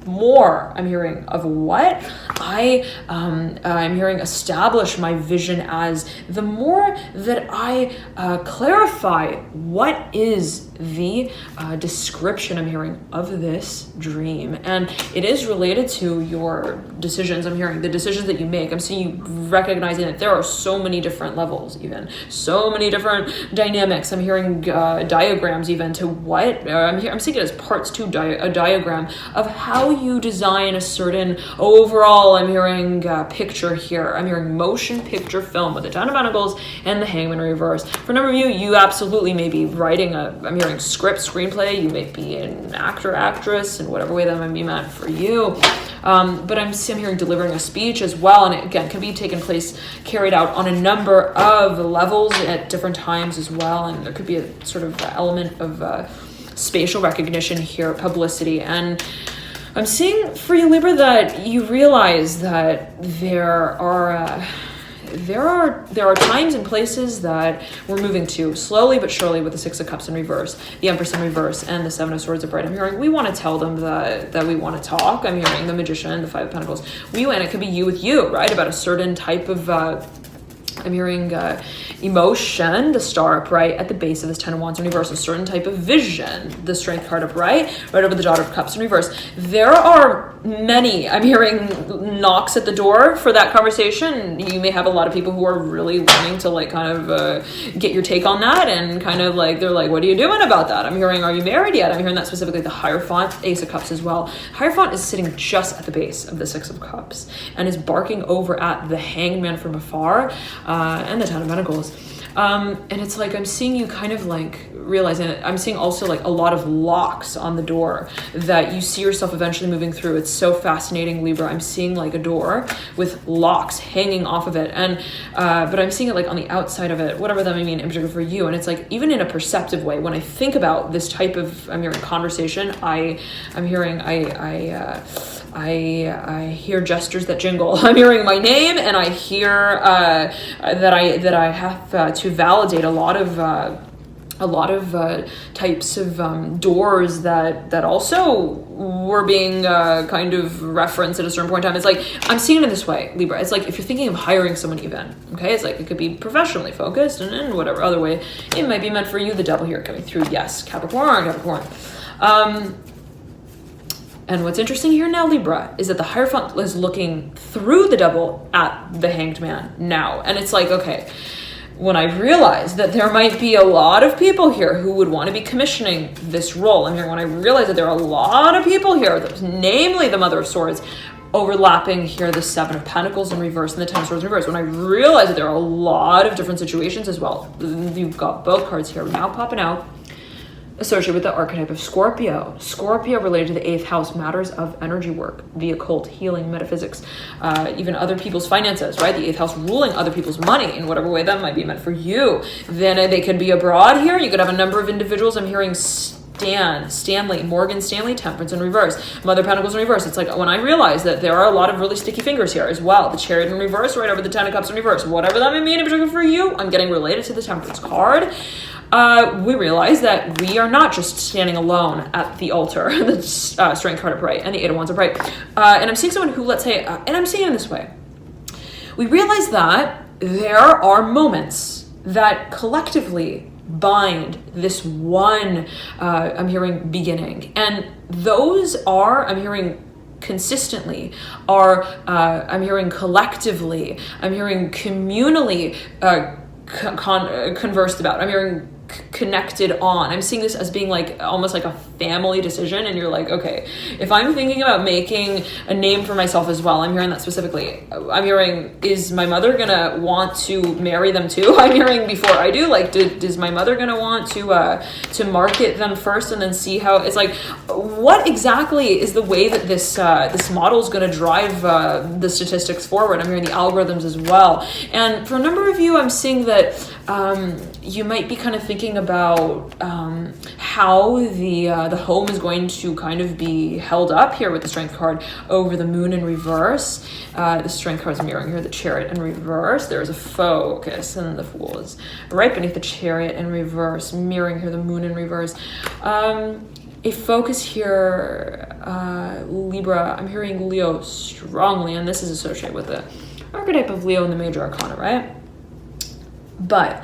more. I'm hearing of what I'm hearing establish my vision as the more that I clarify what is the description I'm hearing of this dream. And it is related to your decisions. I'm hearing the decisions that you make. I'm seeing you recognizing that there are so many different levels, even so many different dynamics. I'm hearing diagrams even to what I'm seeing it as parts to a diagram of how how you design a certain overall, I'm hearing picture here. I'm hearing motion picture film with the Ten of Pentacles and the Hangman reverse. For a number of you, you absolutely may be writing I'm hearing script, screenplay. You may be an actor, actress, in whatever way that might be meant for you. But I'm hearing delivering a speech as well. And it, again, can be carried out on a number of levels at different times as well. And there could be a sort of element of spatial recognition here, publicity. And I'm seeing for you, Libra, that you realize that there are times and places that we're moving to slowly but surely with the Six of Cups in reverse, the Empress in reverse, and the Seven of Swords upright. I'm hearing we want to tell them that we want to talk. I'm hearing the Magician, the Five of Pentacles. And it could be you with you, right? About a certain type of I'm hearing emotion, the Star upright at the base of this Ten of Wands in reverse, a certain type of vision, the Strength card upright, right over the Daughter of Cups in reverse. There are many, I'm hearing knocks at the door for that conversation. You may have a lot of people who are really wanting to like kind of get your take on that, and kind of like, they're like, what are you doing about that? I'm hearing, are you married yet? I'm hearing that specifically the Hierophant, Ace of Cups as well. Hierophant is sitting just at the base of the Six of Cups and is barking over at the Hangman from afar, and the Ten of Pentacles. And it's like, I'm seeing you kind of like realizing it. I'm seeing also like a lot of locks on the door that you see yourself eventually moving through. It's so fascinating, Libra. I'm seeing like a door with locks hanging off of it. And, but I'm seeing it like on the outside of it, whatever that may mean in particular for you. And it's like, even in a perceptive way, when I think about this type of, I'm hearing conversation, I hear gestures that jingle. I'm hearing my name, and I hear that I have to validate a lot of types of doors that also were being kind of referenced at a certain point in time. It's like, I'm seeing it in this way, Libra. It's like if you're thinking of hiring someone even, okay? It's like it could be professionally focused, and in whatever other way it might be meant for you. The Devil here coming through. Yes, Capricorn. And what's interesting here now, Libra, is that the Hierophant is looking through the Devil at the Hanged Man now. And it's like, okay, when I realized that there might be a lot of people here who would want to be commissioning this role, and when I realized that there are a lot of people here, namely the Mother of Swords, overlapping here the Seven of Pentacles in reverse and the Ten of Swords in reverse, when I realized that there are a lot of different situations as well. You've got both cards here now popping out, associated with the archetype of Scorpio. Scorpio related to the 8th house, matters of energy work, the occult, healing, metaphysics, even other people's finances, right? The 8th house ruling other people's money in whatever way that might be meant for you. Then they could be abroad here. You could have a number of individuals. I'm hearing Stanley, Morgan Stanley, Temperance in reverse, Mother of Pentacles in reverse. It's like when I realized that there are a lot of really sticky fingers here as well. The Chariot in reverse, right over the Ten of Cups in reverse. Whatever that may mean in particular for you, I'm getting related to the Temperance card. We realize that we are not just standing alone at the altar, the Strength card upright and the Eight of Wands upright. And I'm seeing someone who, let's say, and I'm seeing it in this way. We realize that there are moments that collectively bind this one, I'm hearing, beginning. And those are, I'm hearing, consistently, are, I'm hearing collectively, I'm hearing communally conversed about. I'm hearing connected on. I'm seeing this as being like almost like a family decision, and you're like, okay, if I'm thinking about making a name for myself as well, I'm hearing that specifically. I'm hearing, is my mother gonna want to marry them too? I'm hearing before I do, like, is my mother gonna want to market them first and then see how it's like, what exactly is the way that this model is gonna drive the statistics forward? I'm hearing the algorithms as well. And for a number of you, I'm seeing that you might be kind of thinking about how the home is going to kind of be held up here with the Strength card over the Moon in reverse. The Strength card is mirroring here the Chariot in reverse. There's a focus, and the Fool is right beneath the Chariot in reverse, mirroring here the Moon in reverse. A focus here, Libra. I'm hearing Leo strongly, and this is associated with the archetype of Leo in the Major Arcana, right? But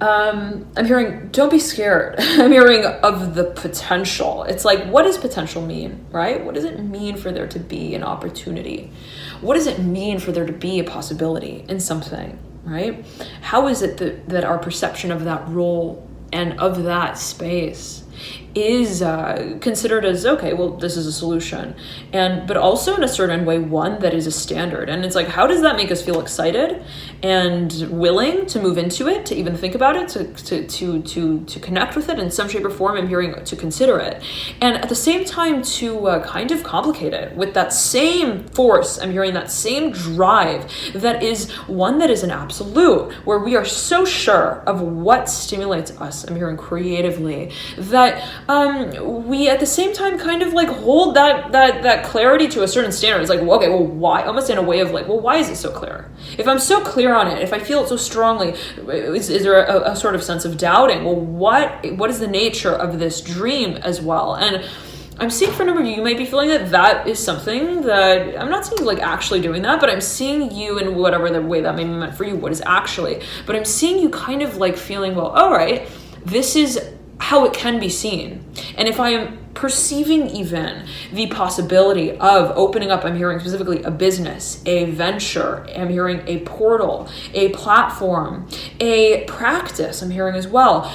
I'm hearing, don't be scared. I'm hearing of the potential. It's like, what does potential mean, right? What does it mean for there to be an opportunity? What does it mean for there to be a possibility in something, right? How is it that our perception of that role and of that space is considered as, okay, well, this is a solution, but also in a certain way, one that is a standard. And it's like, how does that make us feel excited and willing to move into it, to even think about it, to connect with it in some shape or form? I'm hearing to consider it, and at the same time to kind of complicate it with that same force. I'm hearing that same drive that is one that is an absolute, where we are so sure of what stimulates us. I'm hearing creatively, that we at the same time kind of like hold that clarity to a certain standard. It's like, well, okay, well, why? Almost in a way of like, well, why is it so clear? If I'm so clear on it, if I feel it so strongly, is there a sort of sense of doubting? Well, what is the nature of this dream as well? And I'm seeing for a number of you might be feeling that is something that, I'm not seeing you like actually doing that, but I'm seeing you in whatever the way that may be meant for you, what is actually, but I'm seeing you kind of like feeling, well, all right, this is how it can be seen. And if I am perceiving even the possibility of opening up, I'm hearing specifically a business, a venture, I'm hearing a portal, a platform, a practice, I'm hearing as well,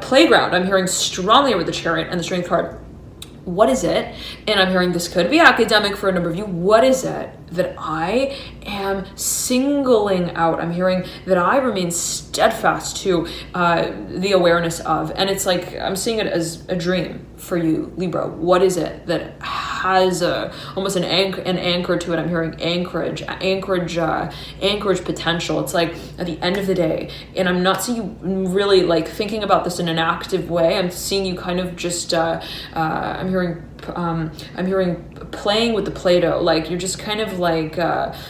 playground, I'm hearing strongly with the Chariot and the Strength card. What is it? And I'm hearing this could be academic for a number of you. What is it that I am singling out? I'm hearing that I remain steadfast to the awareness of. And it's like, I'm seeing it as a dream for you, Libra. What is it that has almost an anchor to it? I'm hearing anchorage potential. It's like at the end of the day, and I'm not seeing you really like thinking about this in an active way. I'm seeing you kind of just, I'm hearing playing with the Play-Doh, like you're just kind of like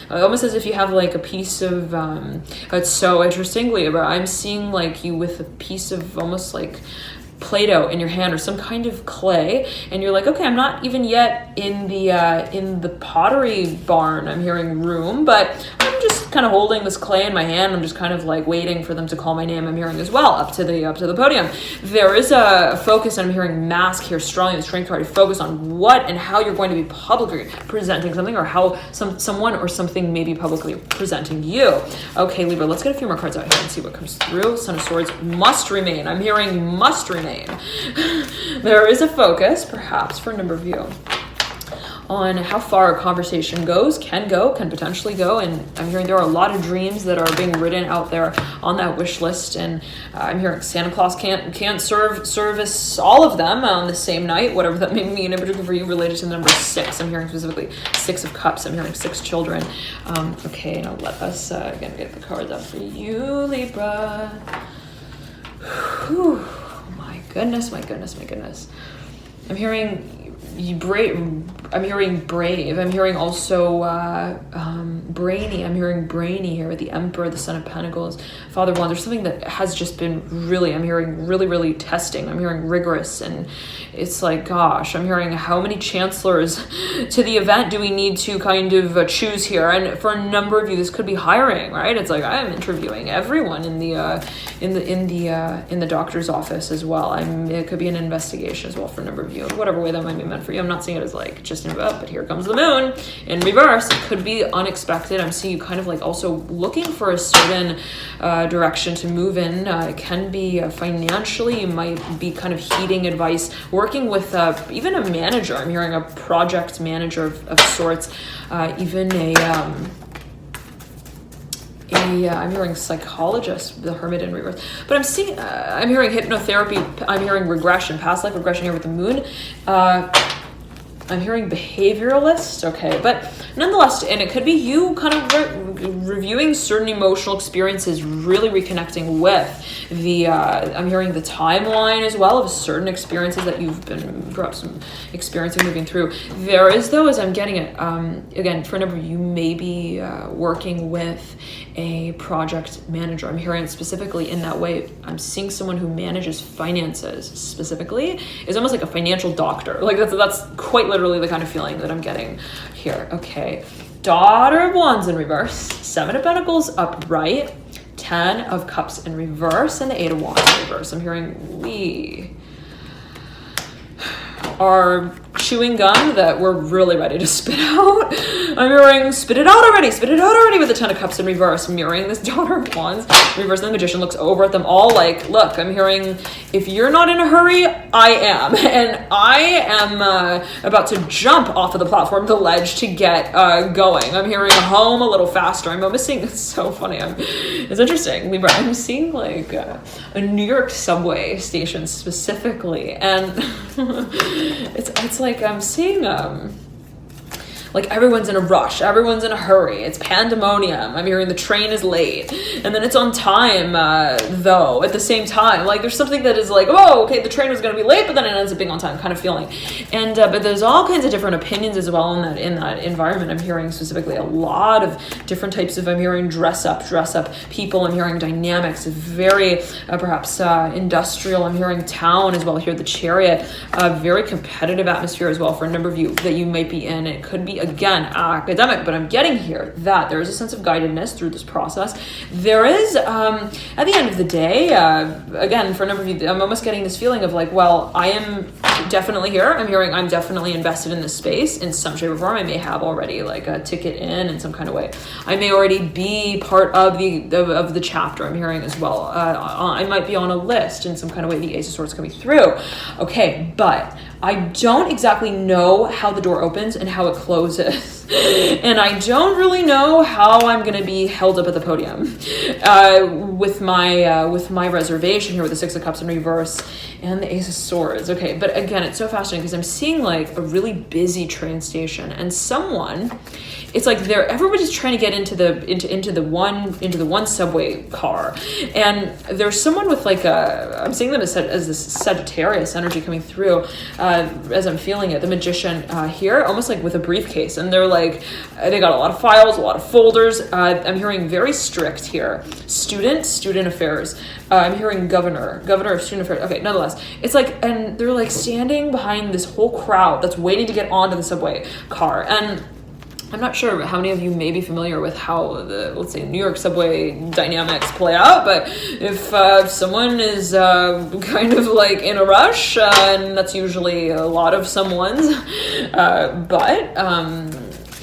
almost as if you have like a piece of it's so interestingly, but I'm seeing like you with a piece of almost like Play-Doh in your hand or some kind of clay, and you're like, okay, I'm not even yet in the pottery barn, I'm hearing room, but I'm just kind of holding this clay in my hand. I'm just kind of like waiting for them to call my name. I'm hearing as well up to the podium. There is a focus, and I'm hearing mask here strongly in the Strength card. Focus on what and how you're going to be publicly presenting something, or how someone or something may be publicly presenting you. Okay, Libra, let's get a few more cards out here and see what comes through. Son of Swords, must remain. I'm hearing must remain. There is a focus, perhaps, for a number of you on how far a conversation can potentially go. And I'm hearing there are a lot of dreams that are being written out there on that wish list. And I'm hearing Santa Claus can't service all of them on the same night, whatever that may mean, in particular for you related to the number 6. I'm hearing specifically 6 of Cups. I'm hearing 6 children. Okay, now let us again get the cards up for you, Libra. Whew. My goodness. I'm hearing brave. I'm hearing brave. I'm hearing also brainy. I'm hearing brainy here with the Emperor, the Son of Pentacles, Father of Wands. There's something that has just been really, I'm hearing really testing. I'm hearing rigorous, and it's like, gosh, I'm hearing how many chancellors to the event do we need to kind of choose here? And for a number of you, this could be hiring, right? It's like I'm interviewing everyone in the doctor's office as well. It could be an investigation as well for a number of you, whatever way that might be meant for you. I'm not seeing it as like just but here comes the moon in reverse. It could be unexpected. I'm seeing you kind of like also looking for a certain direction to move in. It can be financially. You might be kind of heeding advice, working with even a manager. I'm hearing a project manager of sorts, even I'm hearing psychologist, the Hermit in reverse. But I'm hearing hypnotherapy. I'm hearing regression, past life regression here with the moon. I'm hearing behavioralist, okay, but nonetheless, and it could be you kind of reviewing certain emotional experiences, really reconnecting with I'm hearing the timeline as well of certain experiences that you've been perhaps experiencing, moving through. There is, though, as I'm getting it, again, for a number of you may be working with a project manager. I'm hearing it specifically in that way. I'm seeing someone who manages finances specifically is almost like a financial doctor. Like that's quite literally the kind of feeling that I'm getting here. Okay, Daughter of Wands in reverse, 7 of Pentacles upright, 10 of Cups in reverse, and the 8 of Wands in reverse. I'm hearing are chewing gum that we're really ready to spit out. I'm hearing spit it out already with the Ten of Cups in reverse, mirroring this Daughter of Wands reverse, and the Magician looks over at them all like, look, I'm hearing, if you're not in a hurry, I am, and I am about to jump off of the platform, the ledge, to get going. I'm hearing home a little faster. I'm almost seeing, it's so funny, it's interesting, Libra, I'm seeing like a New York subway station specifically, and it's like I'm seeing like everyone's in a rush, everyone's in a hurry, it's pandemonium. I'm hearing the train is late, and then it's on time though at the same time. Like there's something that is like, oh, okay, the train was going to be late, but then it ends up being on time kind of feeling. And but there's all kinds of different opinions as well in that environment. I'm hearing specifically a lot of different types of, I'm hearing dress up people. I'm hearing dynamics, very perhaps industrial. I'm hearing town as well here, the Chariot, very competitive atmosphere as well for a number of you that you might be in. It could be again academic, but I'm getting here that there is a sense of guidedness through this process. There is at the end of the day, again, for a number of you, I'm almost getting this feeling of like, well, I am definitely here. I'm hearing I'm definitely invested in this space in some shape or form. I may have already like a ticket in some kind of way. I may already be part of the chapter. I'm hearing as well. I might be on a list in some kind of way. The Ace of Swords coming through. Okay, but I don't exactly know how the door opens and how it closes. And I don't really know how I'm going to be held up at the podium with my reservation here with the Six of Cups in reverse and the Ace of Swords. Okay, but again, it's so fascinating because I'm seeing like a really busy train station, and someone, it's like everybody's trying to get into the one subway car, and there's someone with like I'm seeing them as this Sagittarius energy coming through as I'm feeling it. The Magician here, almost like with a briefcase, and they're like, they got a lot of files, a lot of folders. I'm hearing very strict here. Student affairs. I'm hearing governor of student affairs. Okay, nonetheless, it's like, and they're like standing behind this whole crowd that's waiting to get onto the subway car. And I'm not sure how many of you may be familiar with how the, let's say, New York subway dynamics play out, but if someone is kind of like in a rush, and that's usually a lot of someone's,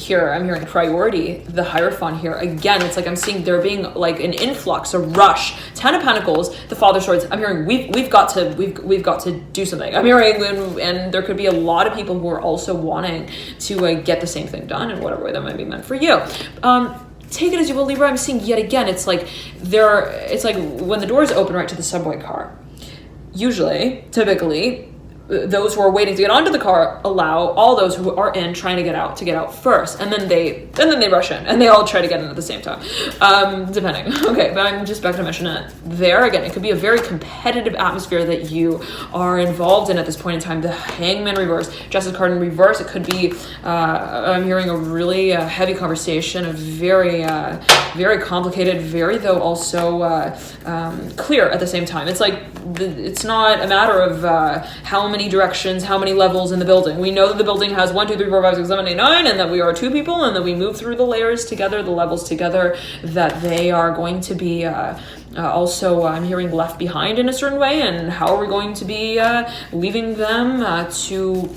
here I'm hearing priority, the Hierophant here. Again, it's like I'm seeing there being like an influx, a rush. Ten of Pentacles, the Father of Swords. I'm hearing we've got to do something. I'm hearing, and there could be a lot of people who are also wanting to get the same thing done in whatever way that might be meant for you. Take it as you will, Libra. I'm seeing yet again, it's like when the doors open right to the subway car, typically, those who are waiting to get onto the car allow all those who are in trying to get out first, and then they rush in and they all try to get in at the same time, depending. Okay, but I'm just back to mention it there again. It could be a very competitive atmosphere that you are involved in at this point in time. The Hangman reverse, Justice card in reverse. It could be I'm hearing a really heavy conversation, a very very complicated, very though also clear at the same time. It's like it's not a matter of how many directions, how many levels in the building. We know that the building has 1, 2, 3, 4, 5, 6, 7, 8, 9, and that we are 2 people, and that we move through the layers together, the levels together, that they are going to be also, I'm hearing left behind in a certain way, and how are we going to be leaving them to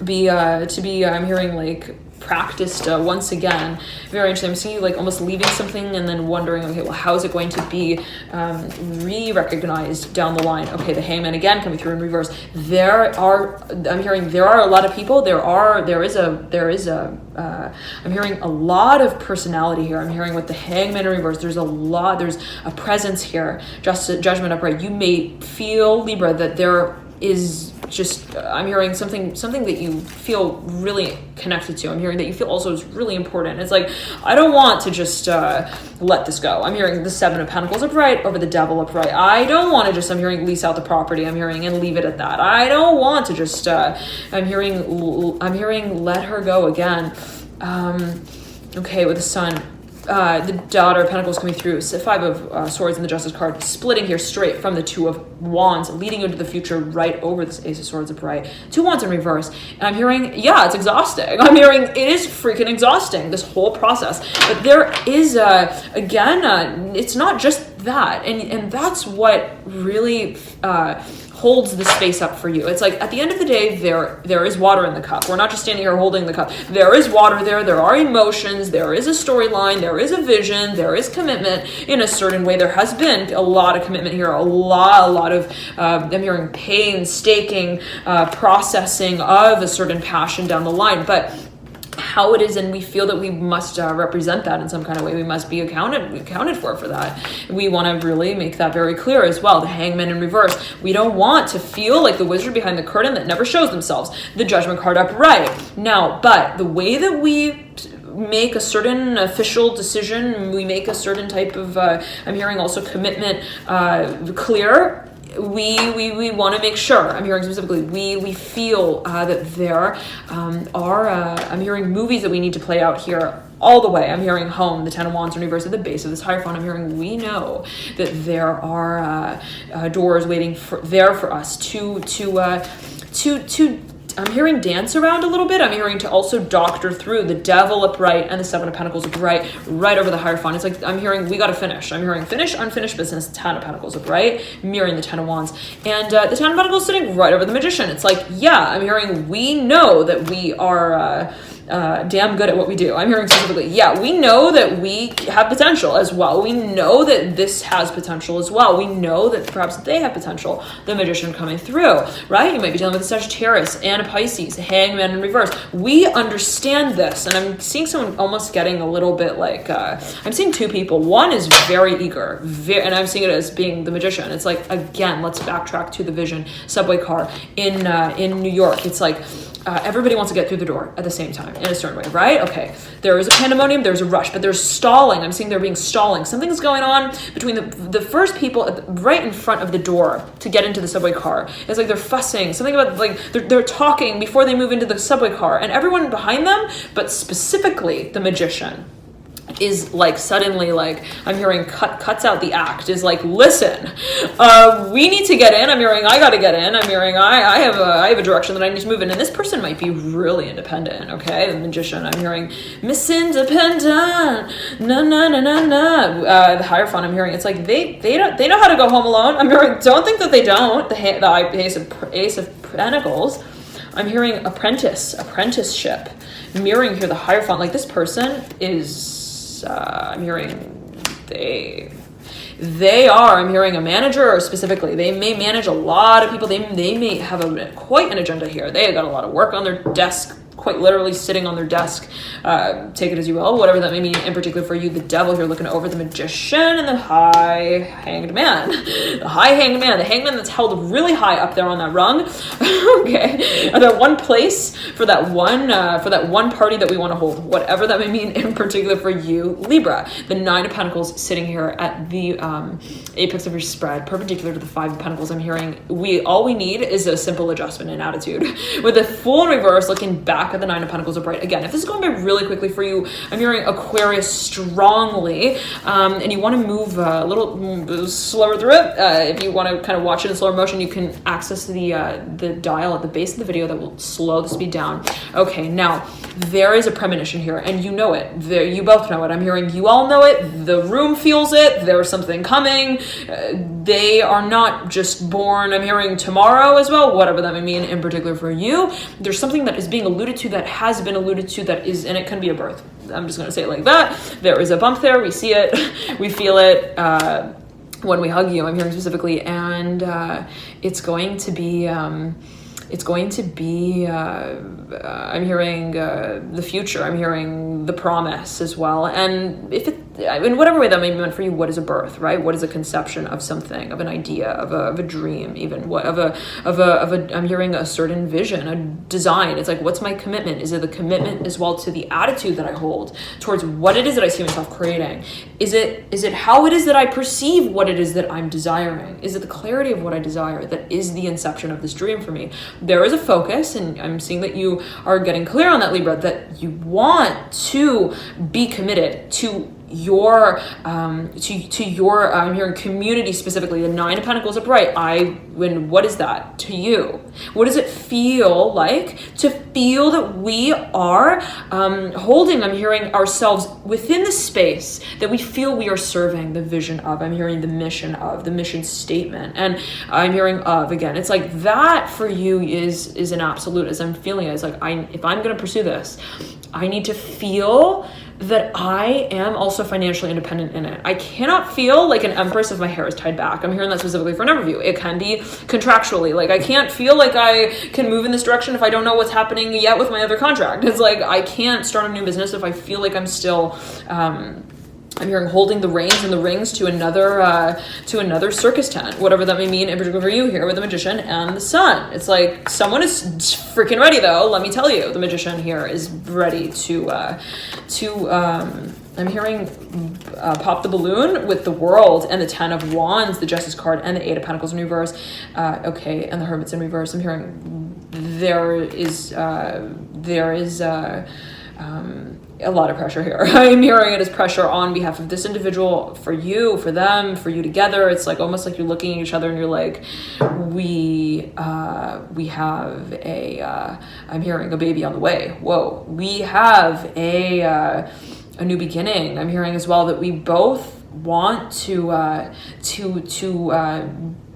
be, I'm hearing like practiced once again. Very interesting. I'm seeing like almost leaving something and then wondering, okay, well, how is it going to be re-recognized down the line? Okay, the Hangman again coming through in reverse. I'm hearing there are a lot of people. There is a I'm hearing a lot of personality here. I'm hearing with the Hangman in reverse, there's a presence here. Judgment upright. You may feel, Libra, that there is just, I'm hearing something that you feel really connected to. I'm hearing that you feel also is really important. It's like, I don't want to just let this go. I'm hearing the Seven of Pentacles upright over the Devil upright. I don't want to just, I'm hearing lease out the property. I'm hearing and leave it at that. I don't want to just, I'm hearing let her go again. Okay, with the Sun. The Daughter of Pentacles coming through, Five of Swords and the Justice card, splitting here straight from the Two of Wands, leading into the future right over this Ace of Swords upright. 2 Wands in reverse. And I'm hearing, yeah, it's exhausting. I'm hearing it is freaking exhausting, this whole process. But there is, again, it's not just that. And that's what really holds the space up for you. It's like, at the end of the day, there is water in the cup. We're not just standing here holding the cup. There is water there. There are emotions. There is a storyline. There is a vision. There is commitment in a certain way. There has been a lot of commitment here. A lot of, I'm hearing painstaking processing of a certain passion down the line. But how it is, and we feel that we must represent that in some kind of way. We must be accounted for that. We want to really make that very clear as well. The Hangman in reverse. We don't want to feel like the wizard behind the curtain that never shows themselves. The Judgment card upright. Now, but the way that we make a certain official decision, we make a certain type of, I'm hearing also commitment clear. We want to make sure, I'm hearing specifically, we feel that there are, I'm hearing movies that we need to play out here all the way. I'm hearing home, the Ten of Wands in reverse at the base of this Hierophant. I'm hearing we know that there are doors waiting for us to I'm hearing dance around a little bit. I'm hearing to also doctor through the Devil upright and the Seven of Pentacles upright, right over the Hierophant. It's like, I'm hearing we got to finish. I'm hearing finish, unfinished business, Ten of Pentacles upright, mirroring the Ten of Wands. And the Ten of Pentacles sitting right over the Magician. It's like, yeah, I'm hearing we know that we are damn good at what we do. I'm hearing specifically, yeah, we know that we have potential as well. We know that this has potential as well. We know that perhaps they have potential. The Magician coming through, right? You might be dealing with a Sagittarius and a Pisces, Hangman in reverse. We understand this. And I'm seeing someone almost getting a little bit like, I'm seeing two people. One is very eager, and I'm seeing it as being the Magician. It's like, again, let's backtrack to the vision subway car in New York. It's like, everybody wants to get through the door at the same time in a certain way, right? Okay, there is a pandemonium, there's a rush, but there's stalling. I'm seeing there being stalling. Something's going on between the first people right in front of the door to get into the subway car. It's like they're fussing, something about like they're talking before they move into the subway car, and everyone behind them, but specifically the Magician, is like suddenly like, I'm hearing cuts out the act, is like, listen, we need to get in. I'm hearing I got to get in. I'm hearing I have a direction that I need to move in, and this person might be really independent. Okay, the Magician. I'm hearing Miss Independent. The Hierophant. I'm hearing it's like they know how to go home alone. I'm hearing don't think that they don't. The Ace of Pentacles. I'm hearing apprenticeship, mirroring here the Hierophant. Like this person is. I'm hearing they are, I'm hearing a manager, or specifically, they may manage a lot of people. They may have quite an agenda here. They have got a lot of work on their desk, quite literally sitting on their desk. Take it as you will, whatever that may mean in particular for you. The Devil here looking over the Magician and the High Hanged Man. The High Hanged Man, the Hangman that's held really high up there on that rung. Okay, that one place for that one party that we want to hold, whatever that may mean in particular for you, Libra. The Nine of Pentacles sitting here at the apex of your spread, perpendicular to the Five of Pentacles. I'm hearing all we need is a simple adjustment in attitude. With the Fool in reverse looking back at the Nine of Pentacles upright. Again, if this is going by really quickly for you, I'm hearing Aquarius strongly, and you want to move a little slower through it. If you want to kind of watch it in slower motion, you can access the dial at the base of the video that will slow the speed down. Okay, now there is a premonition here, and you know it. You both know it. I'm hearing you all know it. The room feels it. There's something coming. They are not just born, I'm hearing tomorrow as well, whatever that may mean in particular for you. There's something that is being alluded to, that has been alluded to, that is, and it can be a birth. I'm just going to say it like that. There is a bump there. We see it. We feel it when we hug you, I'm hearing specifically. And it's going to be... I'm hearing the future. I'm hearing the promise as well. And if it, in whatever way that may be meant for you, what is a birth, right? What is a conception of something, of an idea, of a dream, even what of a I'm hearing a certain vision, a design. It's like, what's my commitment? Is it the commitment as well to the attitude that I hold towards what it is that I see myself creating? Is it how it is that I perceive what it is that I'm desiring? Is it the clarity of what I desire that is the inception of this dream for me? There is a focus, and I'm seeing that you are getting clear on that, Libra, that you want to be committed to your I'm hearing community specifically, the Nine of Pentacles upright. What is that to you? What does it feel like to feel that we are holding, I'm hearing, ourselves within the space that we feel we are serving the vision of? I'm hearing the mission of, the mission statement, and I'm hearing of, again, it's like that for you is an absolute, as I'm feeling it. It's like, if I'm going to pursue this, I need to feel that I am also financially independent in it. I cannot feel like an empress if my hair is tied back. I'm hearing that specifically for a number of you. It can be contractually. Like, I can't feel like I can move in this direction if I don't know what's happening yet with my other contract. It's like, I can't start a new business if I feel like I'm still, I'm hearing holding the reins and the rings to another circus tent, whatever that may mean in particular for you here with the Magician and the Sun. It's like someone is freaking ready, though. Let me tell you, the Magician here is ready to I'm hearing pop the balloon with the World and the Ten of Wands, the Justice card, and the Eight of Pentacles in reverse. Okay, and the Hermit's in reverse. I'm hearing there is a lot of pressure here. I'm hearing it as pressure on behalf of this individual, for you, for them, for you together. It's like almost like you're looking at each other and you're like, we have I'm hearing a baby on the way. Whoa, we have a new beginning. I'm hearing as well that we both want to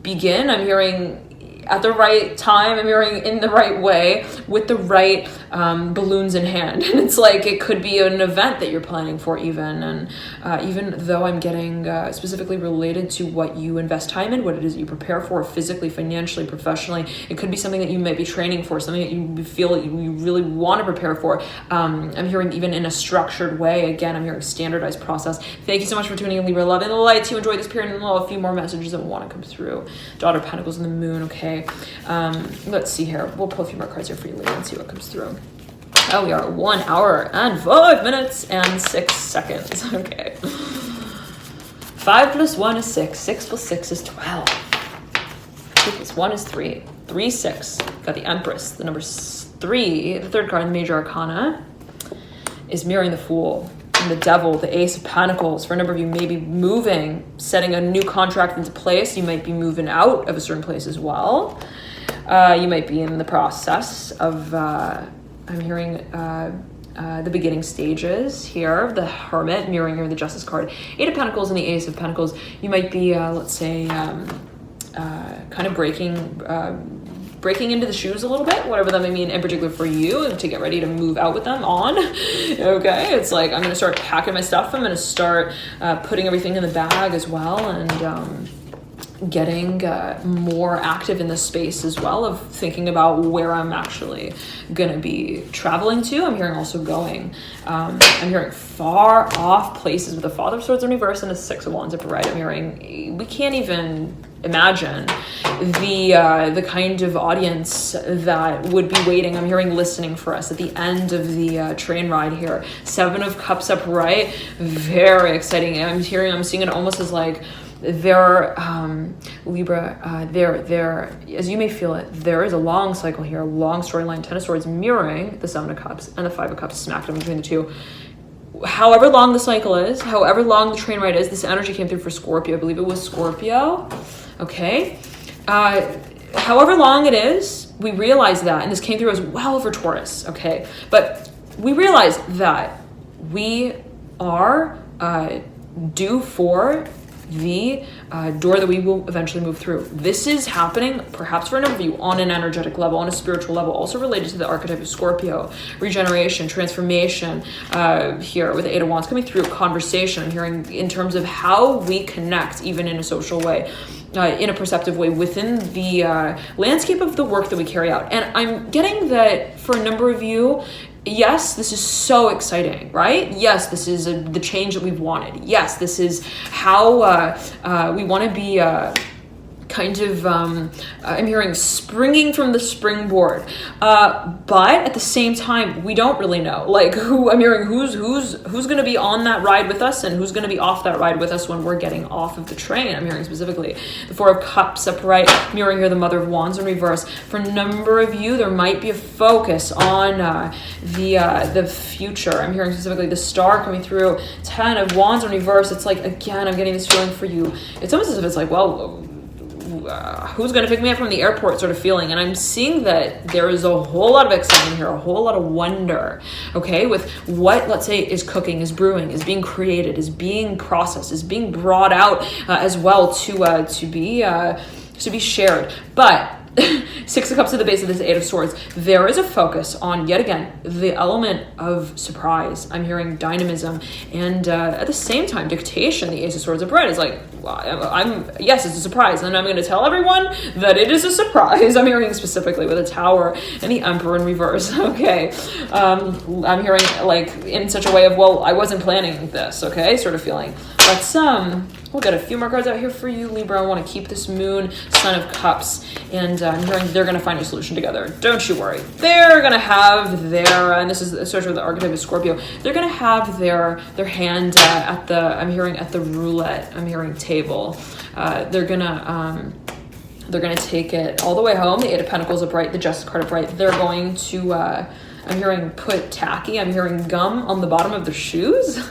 begin. I'm hearing at the right time. I'm hearing in the right way with the right balloons in hand. And it's like, it could be an event that you're planning for even. And even though I'm getting specifically related to what you invest time in, what it is that you prepare for physically, financially, professionally, it could be something that you might be training for, something that you feel that you really want to prepare for. I'm hearing even in a structured way. Again, I'm hearing standardized process. Thank you so much for tuning in, Libra. Love and light to enjoy this period, and a few more messages that want to come through. Daughter of Pentacles and the Moon. Okay. Let's see here. We'll pull a few more cards here for you later and see what comes through. Oh, we are 1 hour and 5 minutes and 6 seconds. Okay. 5 plus 1 is 6. 6 plus 6 is 12. 2 plus 1 is 3. 3, 6. Got the Empress. The number 3, the third card in the Major Arcana, is mirroring the Fool. And the Devil, the Ace of Pentacles. For a number of you, maybe moving, setting a new contract into place. You might be moving out of a certain place as well. You might be in the process of, I'm hearing the beginning stages here. The Hermit mirroring here, the Justice card. Eight of Pentacles and the Ace of Pentacles. You might be, let's say, kind of breaking into the shoes a little bit, whatever that may mean in particular for you, to get ready to move out with them on. Okay, it's like, I'm going to start packing my stuff. I'm going to start putting everything in the bag as well, and getting more active in the space as well of thinking about where I'm actually going to be traveling to. I'm hearing also going. I'm hearing far off places with the Father of Swords in reverse and the Six of Wands upright. I'm hearing we can't even imagine the kind of audience that would be waiting. I'm hearing listening for us at the end of the train ride here. Seven of Cups upright, very exciting. I'm seeing it almost as like Libra, there, as you may feel it, there is a long cycle here, a long storyline. Ten of Swords mirroring the Seven of Cups and the Five of Cups smacked in between the two. However long the cycle is, however long the train ride is, this energy came through for Scorpio. I believe it was Scorpio. Okay. However long it is, we realize that, and this came through as well for Taurus. Okay. But we realize that we are due for the door that we will eventually move through. This is happening perhaps for a number of you on an energetic level, on a spiritual level, also related to the archetype of Scorpio. Regeneration, transformation, here with the Eight of Wands coming through. Conversation, I'm hearing in terms of how we connect, even in a social way, in a perceptive way within the landscape of the work that we carry out. And I'm getting that for a number of you, yes, this is so exciting, right? Yes, this is the change that we've wanted. Yes, this is how we want to be kind of, I'm hearing springing from the springboard, but at the same time, we don't really know, like, who, I'm hearing who's going to be on that ride with us and who's going to be off that ride with us when we're getting off of the train. I'm hearing specifically the Four of Cups upright. I'm hearing here the Mother of Wands in reverse. For a number of you, there might be a focus on the future. I'm hearing specifically the Star coming through, 10 of Wands in reverse. It's like, again, I'm getting this feeling for you. It's almost as if it's like, well, who's going to pick me up from the airport sort of feeling. And I'm seeing that there is a whole lot of excitement here, a whole lot of wonder, okay, with what, let's say, is cooking, is brewing, is being created, is being processed, is being brought out as well to be shared. But Six of Cups at the base of this Eight of Swords, there is a focus on, yet again, the element of surprise. I'm hearing dynamism, and at the same time, dictation. The Ace of Swords upright is like, yes, it's a surprise, and I'm going to tell everyone that it is a surprise. I'm hearing specifically with a Tower and the Emperor in reverse. Okay, I'm hearing like in such a way of, well, I wasn't planning this. Okay, sort of feeling. Let's we'll get a few more cards out here for you, Libra. I want to keep this Moon, Son of Cups, and I'm hearing they're going to find a solution together. Don't you worry. They're going to have their, and this is associated with the archetype of Scorpio, they're going to have their hand at the, I'm hearing at the roulette, I'm hearing table. They're going to take it all the way home. The Eight of Pentacles upright, the Justice card upright. They're going to, I'm hearing put tacky, I'm hearing gum on the bottom of their shoes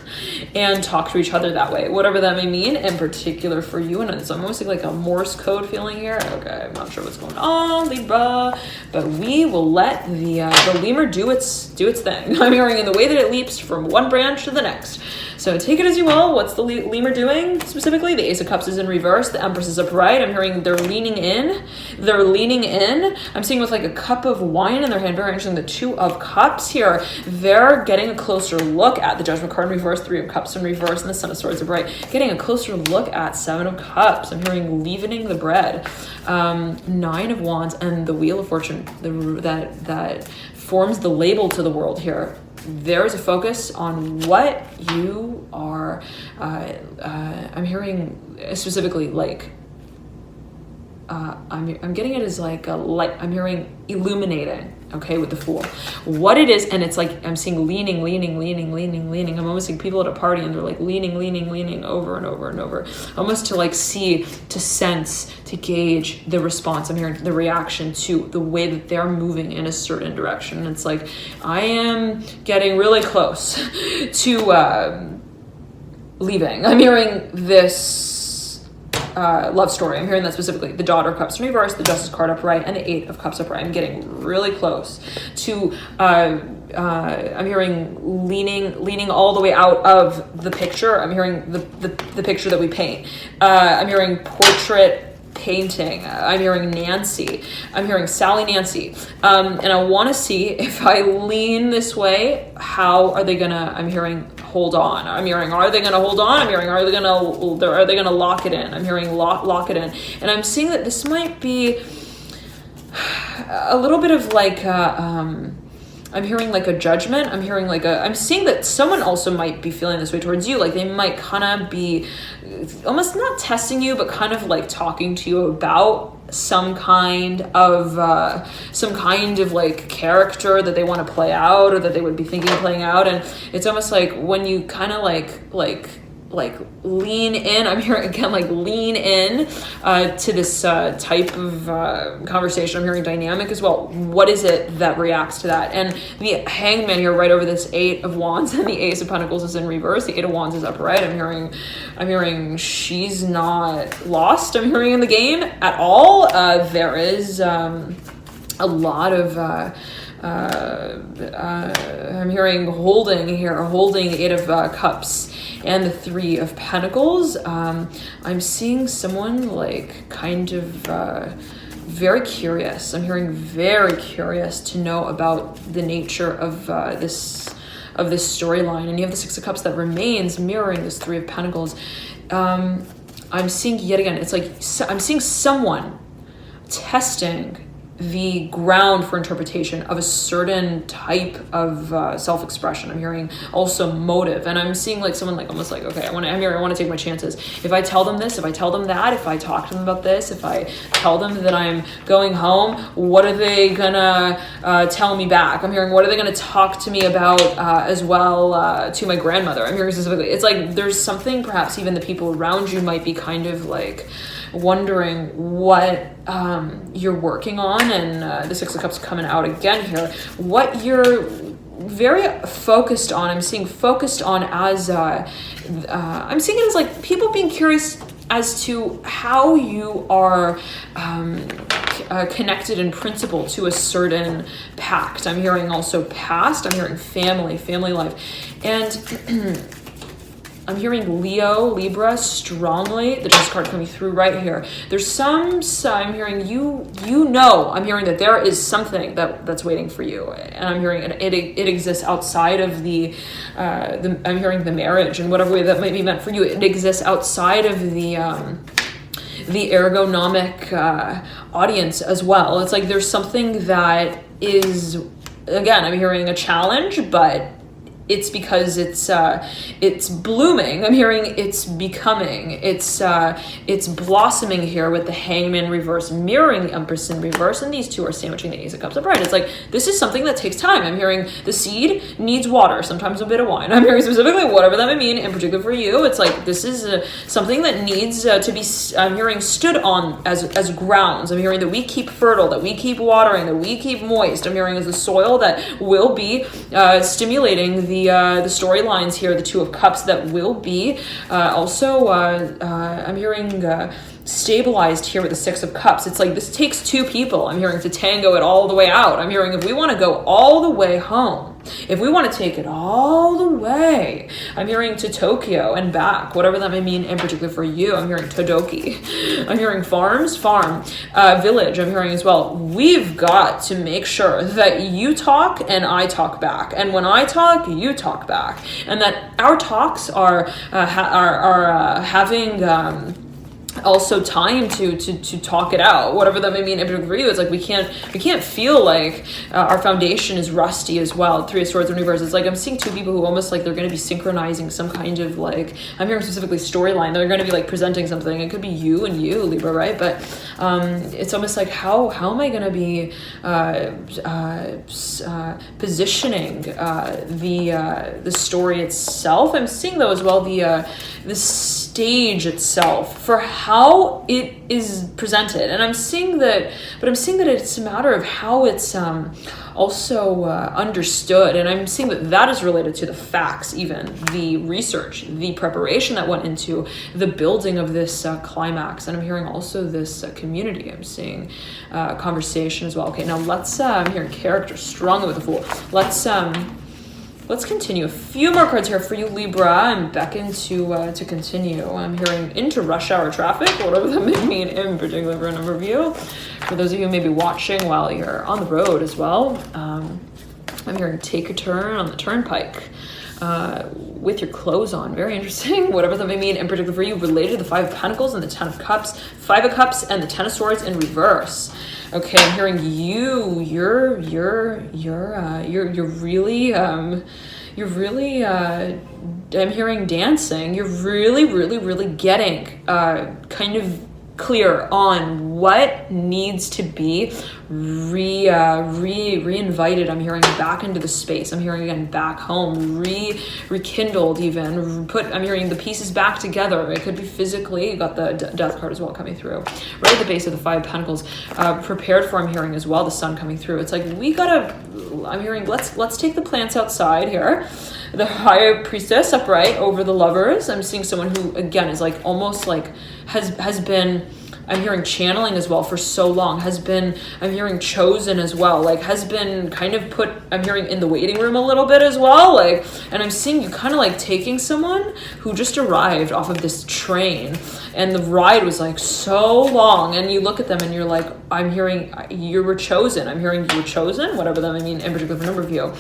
and talk to each other that way, whatever that may mean, in particular for you. And it's almost like a Morse code feeling here. Okay, I'm not sure what's going on, Libra, but we will let the lemur do its thing. I'm hearing in the way that it leaps from one branch to the next. So take it as you will. What's the lemur doing specifically? The Ace of Cups is in reverse. The Empress is upright. I'm hearing they're leaning in. They're leaning in. I'm seeing with like a cup of wine in their hand. Very interesting. The Two of Cups here. They're getting a closer look at the Judgment card in reverse. Three of Cups in reverse. And the Son of Swords upright. Getting a closer look at Seven of Cups. I'm hearing leavening the bread. Nine of Wands and the Wheel of Fortune. That forms the label to the world here. There's a focus on what you are, I'm hearing specifically like, I'm getting it as like a light, I'm hearing illuminating, okay, with the Fool. What it is, and it's like, I'm seeing leaning. I'm almost seeing people at a party and they're like leaning over and over and over, almost to like see, to sense, to gauge the response. I'm hearing the reaction to the way that they're moving in a certain direction. And it's like, I am getting really close to leaving. I'm hearing this love story. I'm hearing that specifically. The Daughter of Cups in reverse, the Justice card upright, and the Eight of Cups upright. I'm getting really close to, I'm hearing leaning all the way out of the picture. I'm hearing the picture that we paint. I'm hearing portrait painting. I'm hearing Nancy. I'm hearing Sally Nancy. And I want to see if I lean this way, how are they gonna, I'm hearing hold on. I'm hearing, are they gonna hold on? I'm hearing, are they gonna lock it in? I'm hearing lock it in. And I'm seeing that this might be a little bit of like, I'm hearing like a judgment. I'm hearing like I'm seeing that someone also might be feeling this way towards you. Like they might kind of be almost not testing you, but kind of like talking to you about some kind of like character that they want to play out, or that they would be thinking of playing out. And it's almost like when you kind of like lean in, I'm hearing again, like lean in to this type of conversation. I'm hearing dynamic as well. What is it that reacts to that? And the Hangman here right over this Eight of Wands, and the Ace of Pentacles is in reverse. The Eight of Wands is upright. I'm hearing she's not lost. I'm hearing in the game at all. There is a lot of I'm hearing holding the Eight of Cups and the Three of Pentacles. I'm seeing someone like kind of very curious. I'm hearing very curious to know about the nature of this storyline. And you have the Six of Cups that remains mirroring this Three of Pentacles. I'm seeing yet again, it's like I'm seeing someone testing the ground for interpretation of a certain type of self-expression. I'm hearing also motive, and I'm seeing like someone like almost like, okay, I want to take my chances. If I tell them this, if I tell them that, if I talk to them about this, if I tell them that I'm going home, what are they gonna tell me back? I'm hearing, what are they gonna talk to me about as well to my grandmother? I'm hearing specifically, it's like there's something, perhaps even the people around you might be kind of like wondering what you're working on, and the Six of Cups coming out again here, what you're very focused on. I'm seeing focused on as I'm seeing it as like people being curious as to how you are connected in principle to a certain pact. I'm hearing also past, I'm hearing family life, and I'm hearing Leo, Libra strongly. The Justice card coming through right here. There's I'm hearing I'm hearing that there is something that's waiting for you. And I'm hearing it exists outside of the I'm hearing the marriage and whatever way that might be meant for you. It exists outside of the ergonomic audience as well. It's like there's something that is, again, I'm hearing a challenge, but it's because it's blooming. I'm hearing it's becoming, it's blossoming here with the Hangman reverse mirroring the Empress in reverse, and these two are sandwiching the Ace of Cups upright. It's like, this is something that takes time. I'm hearing the seed needs water, sometimes a bit of wine. I'm hearing specifically whatever that may mean, in particular for you. It's like, this is something that needs to be, I'm hearing, stood on as grounds. I'm hearing that we keep fertile, that we keep watering, that we keep moist. I'm hearing as the soil that will be stimulating the storylines here, the Two of Cups that will be also I'm hearing stabilized here with the Six of Cups. It's like this takes two people, I'm hearing, to tango it all the way out. I'm hearing if we want to go all the way home, if we want to take it all the way, I'm hearing to Tokyo and back, whatever that may mean in particular for you. I'm hearing Todoki. I'm hearing farm, village. I'm hearing as well, we've got to make sure that you talk and I talk back. And when I talk, you talk back. And that our talks are having also time to talk it out, whatever that may mean in particular for you. It's like we can't feel like our foundation is rusty as well. Three of Swords in reverse. It's like I'm seeing two people who almost like they're going to be synchronizing some kind of like, I'm hearing specifically storyline. They're going to be like presenting something. It could be you and you, Libra, right? But it's almost like how am I going to be positioning the story itself? I'm seeing though as well the stage itself for how it is presented, and I'm seeing that it's a matter of how it's also understood, and I'm seeing that is related to the facts, even the research, the preparation that went into the building of this climax. And I'm hearing also this community. I'm seeing conversation as well. Okay, now I'm hearing character strongly with the Fool. Let's continue. A few more cards here for you, Libra. I'm beckoned to continue. I'm hearing into rush hour traffic, whatever that may mean in particular for a number of you. For those of you who may be watching while you're on the road as well, I'm hearing take a turn on the turnpike with your clothes on. Very interesting. Whatever that may mean in particular for you, related to the Five of Pentacles and the Ten of Cups, Five of Cups and the Ten of Swords in reverse. Okay, I'm hearing you're really I'm hearing dancing. You're really getting kind of clear on what needs to be reinvited. I'm hearing back into the space. I'm hearing again back home, rekindled, even I'm hearing the pieces back together. It could be physically. You got the Death card as well coming through right at the base of the Five of Pentacles. Prepared for, I'm hearing as well, the Sun coming through. It's like I'm hearing let's take the plants outside here. The High Priestess upright over the Lovers. I'm seeing someone who again is like almost like has been, I'm hearing channeling as well for so long, I'm hearing chosen as well, like has been kind of put, I'm hearing in the waiting room a little bit as well, like, and I'm seeing you kind of like taking someone who just arrived off of this train and the ride was like so long, and you look at them and you're like, I'm hearing you were chosen. I'm hearing you were chosen, whatever that may mean in particular for a number of you.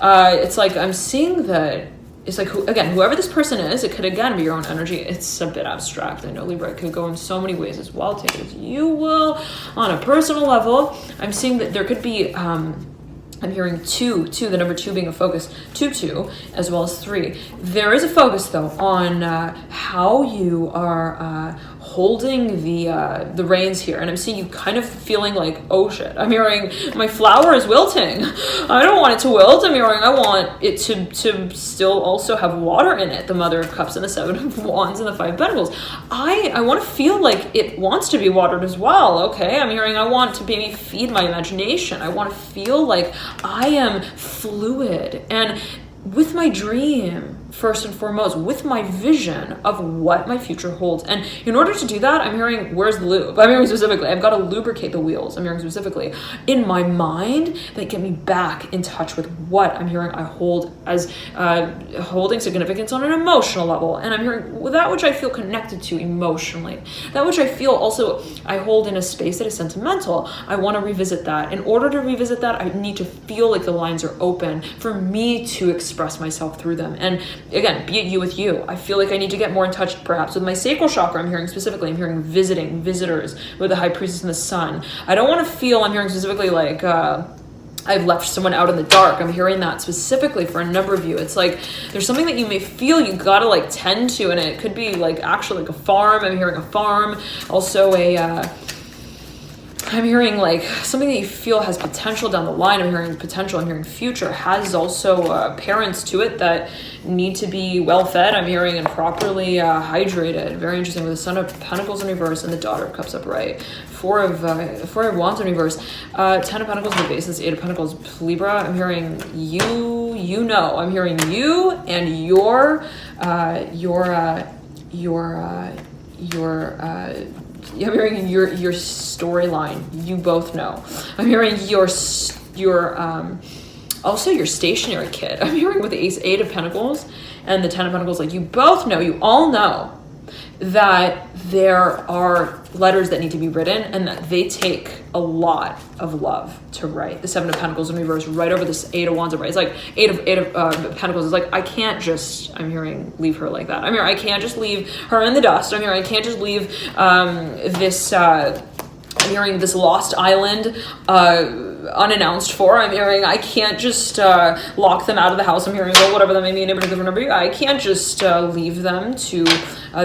It's like I'm seeing that it's like, whoever this person is, it could again be your own energy. It's a bit abstract. I know, Libra, it could go in so many ways as well. Take it as you will. On a personal level, I'm seeing that there could be, I'm hearing two, the number 2 being a focus, 2, as well as 3. There is a focus though on how you are holding the reins here, and I'm seeing you kind of feeling like, oh shit, I'm hearing my flower is wilting. I don't want it to wilt. I'm hearing I want it to still also have water in it. The Mother of Cups and the 7 of Wands and the 5 of Pentacles. I want to feel like it wants to be watered as well. Okay, I'm hearing I want to maybe feed my imagination. I want to feel like I am fluid and with my dream, first and foremost, with my vision of what my future holds. And in order to do that, I'm hearing, where's the lube? I'm hearing specifically, I've got to lubricate the wheels. I'm hearing specifically in my mind that get me back in touch with what I'm hearing I hold as holding significance on an emotional level. And I'm hearing that which I feel connected to emotionally, that which I feel also I hold in a space that is sentimental. I want to revisit that. In order to revisit that, I need to feel like the lines are open for me to express myself through them. And again, be it you with you. I feel like I need to get more in touch perhaps with my sacral chakra. I'm hearing specifically, I'm hearing visitors with the High Priestess and the Sun. I don't want to feel, I'm hearing specifically like I've left someone out in the dark. I'm hearing that specifically for a number of you. It's like there's something that you may feel you gotta like tend to, and it could be like actually like a farm. I'm hearing a farm. Also I'm hearing like something that you feel has potential down the line. I'm hearing potential. I'm hearing future has also parents to it that need to be well fed. I'm hearing and properly hydrated. Very interesting with the Son of Pentacles in reverse and the Daughter of Cups upright. Four of Wands in reverse. 10 of Pentacles in the base. This 8 of Pentacles. Libra. I'm hearing you know. I'm hearing you and your I'm hearing your storyline. You both know. I'm hearing your also your stationary kid. I'm hearing with the 8 of Pentacles and the 10 of Pentacles, like you both know, you all know that there are letters that need to be written and that they take a lot of love to write. The 7 of Pentacles in reverse right over this 8 of Wands upright. It's like 8 of Pentacles is like, I can't just, I'm hearing, leave her like that. I'm hearing, I can't just leave her in the dust. I'm hearing, I can't just leave I'm hearing this lost island unannounced for. I'm hearing I can't just lock them out of the house. I'm hearing, well, whatever that may mean, I can't just leave them to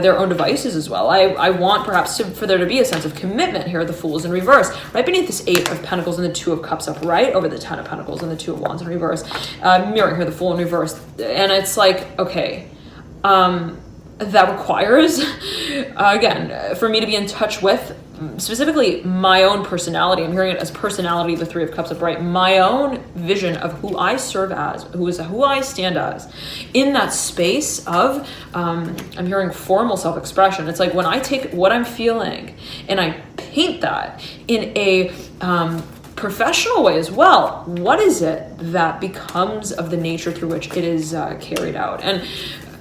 their own devices as well. I want perhaps for there to be a sense of commitment here. The Fool is in reverse. Right beneath this 8 of Pentacles and the 2 of Cups upright over the 10 of Pentacles and the 2 of Wands in reverse. Mirroring here, the Fool in reverse. And it's like, okay, that requires, again, for me to be in touch with specifically my own personality. I'm hearing it as personality, the 3 of Cups upright, my own vision of who I serve as, who I stand as in that space of, I'm hearing formal self-expression. It's like when I take what I'm feeling and I paint that in a, professional way as well. What is it that becomes of the nature through which it is carried out? And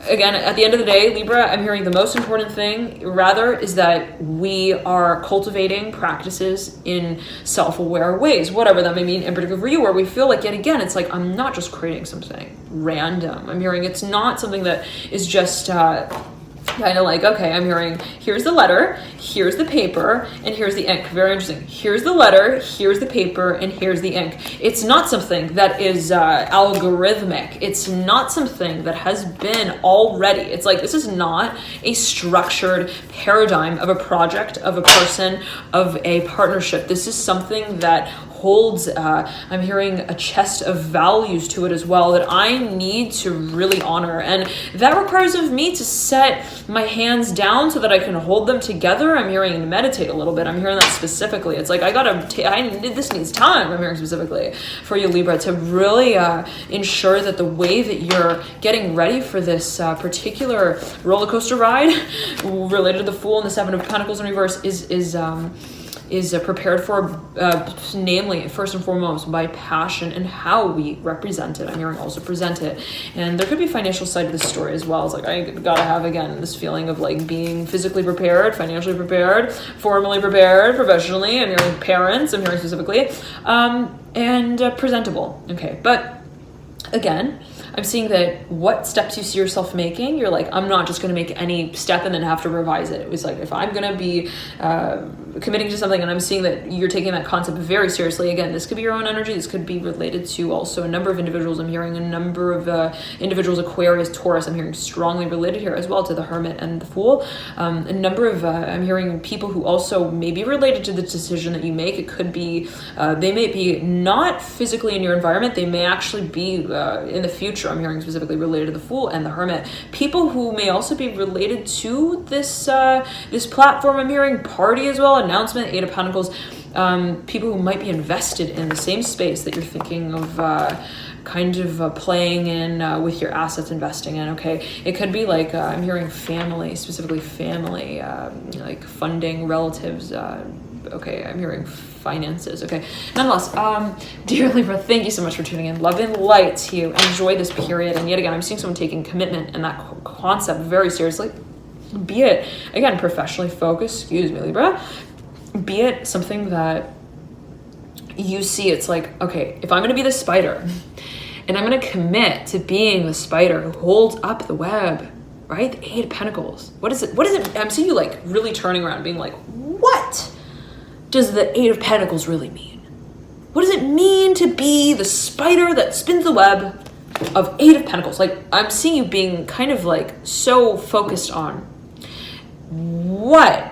again, at the end of the day, Libra, I'm hearing the most important thing, rather, is that we are cultivating practices in self-aware ways, whatever that may mean, in particular for you, where we feel like, yet again, it's like, I'm not just creating something random. I'm hearing it's not something that is just kind of like, okay, I'm hearing, here's the letter, here's the paper, and here's the ink. Very interesting. Here's the letter, here's the paper, and here's the ink. It's not something that is algorithmic. It's not something that has been already. It's like, this is not a structured paradigm of a project, of a person, of a partnership. This is something that holds, I'm hearing a chest of values to it as well that I need to really honor. And that requires of me to set my hands down so that I can hold them together. I'm hearing and meditate a little bit. I'm hearing that specifically. It's like, this needs time. I'm hearing specifically for you, Libra, to really ensure that the way that you're getting ready for this particular roller coaster ride related to the Fool and the 7 of Pentacles in reverse is prepared for, namely, first and foremost, by passion and how we represent it. I'm hearing also present it. And there could be financial side to this story as well. It's like, I gotta have, again, this feeling of like being physically prepared, financially prepared, formally prepared, professionally. I'm hearing parents, I'm hearing specifically, and presentable. Okay, but again, I'm seeing that what steps you see yourself making, you're like, I'm not just going to make any step and then have to revise it. It was like, if I'm going to be committing to something, and I'm seeing that you're taking that concept very seriously. Again, this could be your own energy. This could be related to also a number of individuals. I'm hearing a number of individuals, Aquarius, Taurus. I'm hearing strongly related here as well to the Hermit and the Fool. A number of, I'm hearing people who also may be related to the decision that you make. It could be, they may be not physically in your environment. They may actually be in the future. I'm hearing specifically related to the Fool and the Hermit. People who may also be related to this this platform. I'm hearing party as well, announcement, Eight of Pentacles. People who might be invested in the same space that you're thinking of kind of playing in with your assets, investing in, okay? It could be like, I'm hearing family, specifically family, like funding, relatives, okay, I'm hearing finances, okay? Nonetheless, dear Libra, thank you so much for tuning in. Love and light to you. Enjoy this period. And yet again, I'm seeing someone taking commitment and that concept very seriously. Be it, again, professionally focused, excuse me, Libra, be it something that you see, it's like, okay, if I'm going to be the spider and I'm going to commit to being the spider who holds up the web, right? The Eight of Pentacles. What is it? I'm seeing you like really turning around being like, what does the Eight of Pentacles really mean? What does it mean to be the spider that spins the web of Eight of Pentacles? Like, I'm seeing you being kind of like so focused on what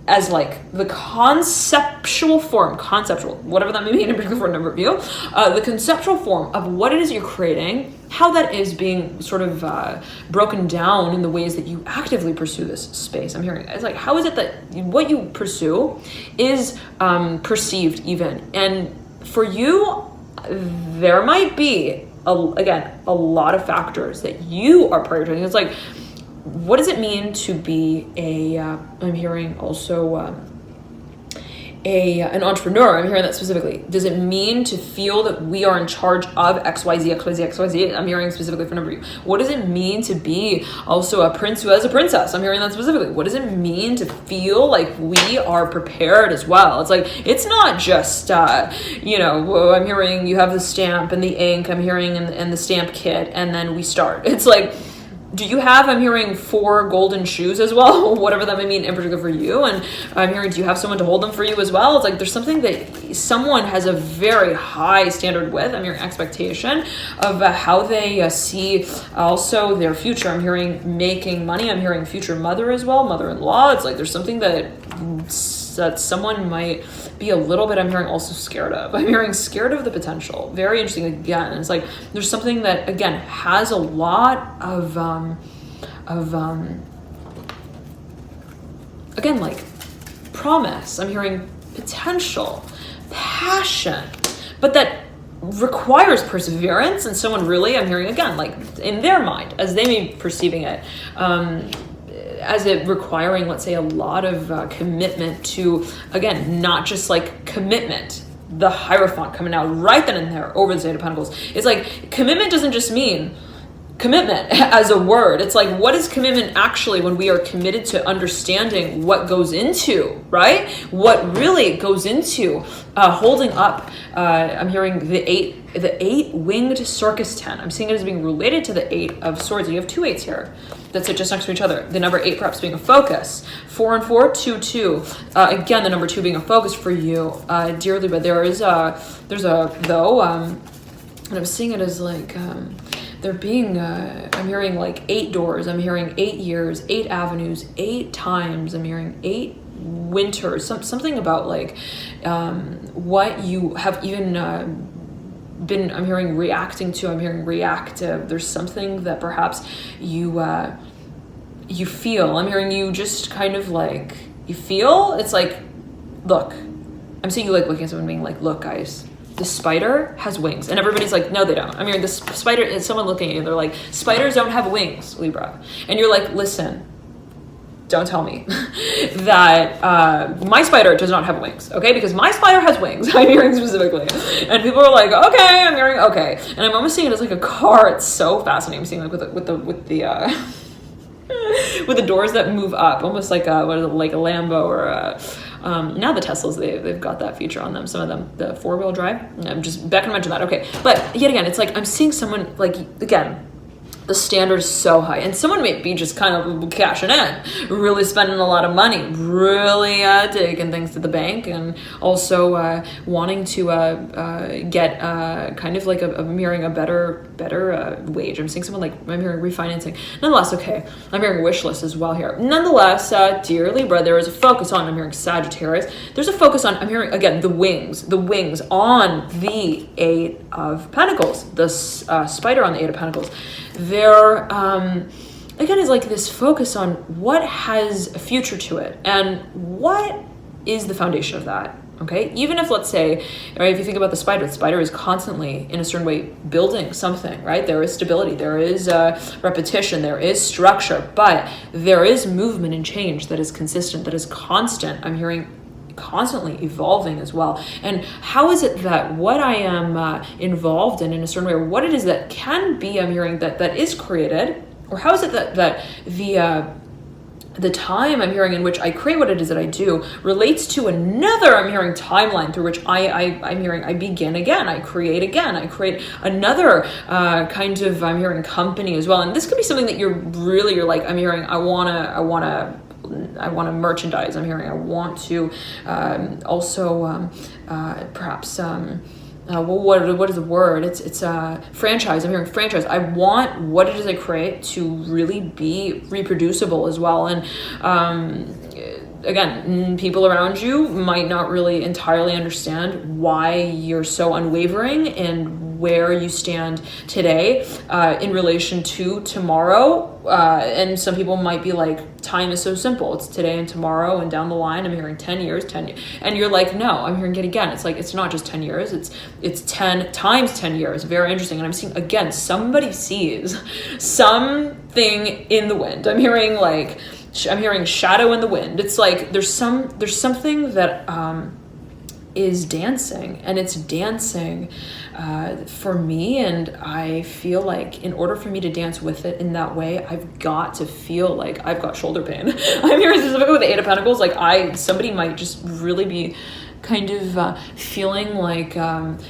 as like the conceptual, whatever that may mean in particular for a number of you, the conceptual form of what it is you're creating, how that is being sort of broken down in the ways that you actively pursue this space. I'm hearing it's like, how is it that what you pursue is perceived even? And for you, there might be, a lot of factors that you are prioritizing. It's like, what does it mean to be I'm hearing also an entrepreneur? I'm hearing that specifically. Does it mean to feel that we are in charge of XYZ, XYZ, XYZ? I'm hearing specifically for a number of you. What does it mean to be also a prince who has a princess? I'm hearing that specifically. What does it mean to feel like we are prepared as well? It's like, it's not just, I'm hearing you have the stamp and the ink, I'm hearing, and the stamp kit, and then we start. It's like, do you have, I'm hearing 4 golden shoes as well, whatever that may mean in particular for you. And I'm hearing, do you have someone to hold them for you as well? It's like, there's something that someone has a very high standard with. I'm hearing expectation of how they see also their future. I'm hearing making money. I'm hearing future mother as well, mother-in-law. It's like, there's something that someone might be a little bit, I'm hearing also scared of. I'm hearing scared of the potential. Very interesting again. It's like, there's something that, again, has a lot of again, like promise. I'm hearing potential, passion, but that requires perseverance and someone really, I'm hearing again, like in their mind, as they may be perceiving it, as it requiring, let's say, a lot of commitment to, again, not just like commitment, the Hierophant coming out right then and there over the Eight of Pentacles. It's like, commitment doesn't just mean commitment as a word. It's like, what is commitment actually when we are committed to understanding what goes into, right? What really goes into holding up, I'm hearing the eight winged circus tent. I'm seeing it as being related to the Eight of Swords. You have 2 8s here that sit just next to each other. The number 8 perhaps being a focus. 4 and 4, 2, 2. Again, the number 2 being a focus for you, dearly. But there's a though, and I'm seeing it as like, there being, I'm hearing like 8 doors. I'm hearing 8 years, 8 avenues, 8 times. I'm hearing 8 winters. Something about like what you have even been, I'm hearing reacting to. I'm hearing reactive. There's something that perhaps you feel. I'm hearing you just kind of like, you feel. It's like, look. I'm seeing you like looking at someone being like, look, guys. The spider has wings. And everybody's like, no, they don't. I mean, the spider is someone looking at you. They're like, spiders don't have wings, Libra. And you're like, listen, don't tell me that my spider does not have wings, okay? Because my spider has wings. I'm hearing specifically. And people are like, okay, I'm hearing, okay. And I'm almost seeing it as like a car. It's so fascinating. I'm seeing like with the with the doors that move up, almost like like a Lambo or Now the Teslas, they've got that feature on them. Some of them, the 4-wheel drive. I'm just back to mention that. Okay, but yet again, it's like I'm seeing someone like, again, the standard is so high, and someone may be just kind of cashing in, really spending a lot of money, really taking things to the bank, and also wanting to get kind of like I'm hearing a better wage. I'm seeing someone like, I'm hearing refinancing. Nonetheless, okay, I'm hearing wish list as well here. Nonetheless, dear Libra, there is a focus on, I'm hearing Sagittarius, there's a focus on, I'm hearing again the wings on the 8 of Pentacles, the spider on the 8 of Pentacles. There, again, is like this focus on what has a future to it and what is the foundation of that, okay? Even if, let's say, right, if you think about the spider is constantly, in a certain way, building something, right? There is stability, there is repetition, there is structure, but there is movement and change that is consistent, that is constant. I'm hearing constantly evolving as well. And how is it that what I am involved in a certain way, or what it is that can be, I'm hearing that is created, or how is it that the time I'm hearing in which I create what it is that I do relates to another, I'm hearing, timeline through which I'm hearing I begin again, I create again, I create another kind of, I'm hearing, company as well. And this could be something that you're like, I'm hearing, I want to merchandise. I'm hearing I want to also perhaps what is the word? It's franchise. I'm hearing franchise. I want what it is I create to really be reproducible as well. And again, people around you might not really entirely understand why you're so unwavering and where you stand today in relation to tomorrow. And some people might be like, time is so simple. It's today and tomorrow and down the line. I'm hearing 10 years. And you're like, no, I'm hearing it again. It's like, it's not just 10 years. It's 10 times 10 years. Very interesting. And I'm seeing, again, somebody sees something in the wind. I'm hearing shadow in the wind. It's like, there's something that is dancing, and it's dancing for me, and I feel like in order for me to dance with it in that way, I've got to feel like I've got shoulder pain. I'm hearing specifically with the 8 of Pentacles, like somebody might just really be kind of feeling like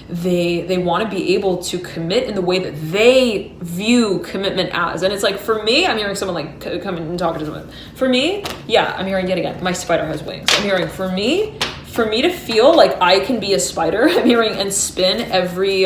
they want to be able to commit in the way that they view commitment as. And it's like, for me, I'm hearing someone like come and talk to someone. For me, yeah, I'm hearing yet again, my spider has wings. I'm hearing for me to feel like I can be a spider, I'm hearing, and spin every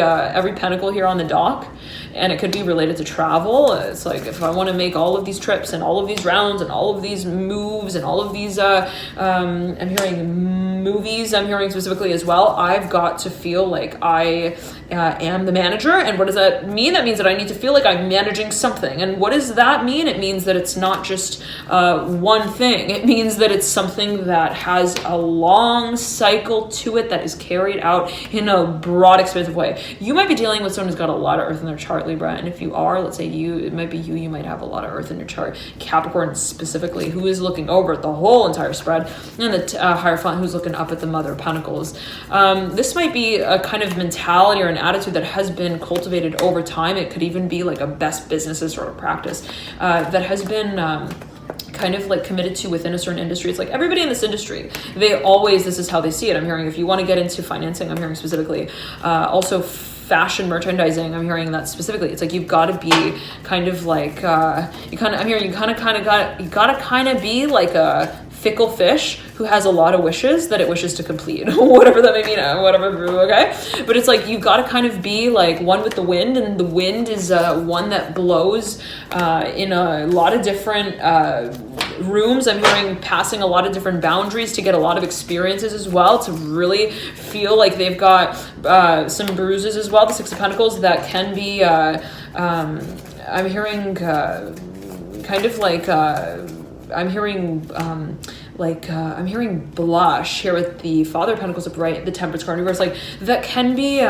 pentacle here on the dock. And it could be related to travel. It's like, if I want to make all of these trips and all of these rounds and all of these moves and all of these, I'm hearing movies, I'm hearing specifically as well, I've got to feel like I am the manager. And what does that mean? That means that I need to feel like I'm managing something. And what does that mean? It means that it's not just one thing. It means that it's something that has a long cycle to it that is carried out in a broad, expansive way. You might be dealing with someone who's got a lot of earth in their chart, Libra. And if you are, let's say it might be you might have a lot of earth in your chart. Capricorn specifically, who is looking over at the whole entire spread, and the Hierophant, who's looking up at the Mother of Pentacles. This might be a kind of mentality or an attitude that has been cultivated over time. It could even be like a best businesses or a practice that has been kind of like committed to within a certain industry. It's like everybody in this industry, this is how they see it. I'm hearing, if you want to get into financing, I'm hearing specifically also fashion merchandising, I'm hearing that specifically. It's like, you've got to be kind of like you gotta kind of be like a fickle fish who has a lot of wishes that it wishes to complete, whatever that may mean, whatever, okay? But it's like, you've got to kind of be like one with the wind, and the wind is one that blows in a lot of different rooms. I'm hearing passing a lot of different boundaries to get a lot of experiences as well, to really feel like they've got some bruises as well. The 6 of Pentacles that can be, I'm hearing kind of like, I'm hearing I'm hearing blush here with the Father of Pentacles upright, the Temperance card reverse, like that can be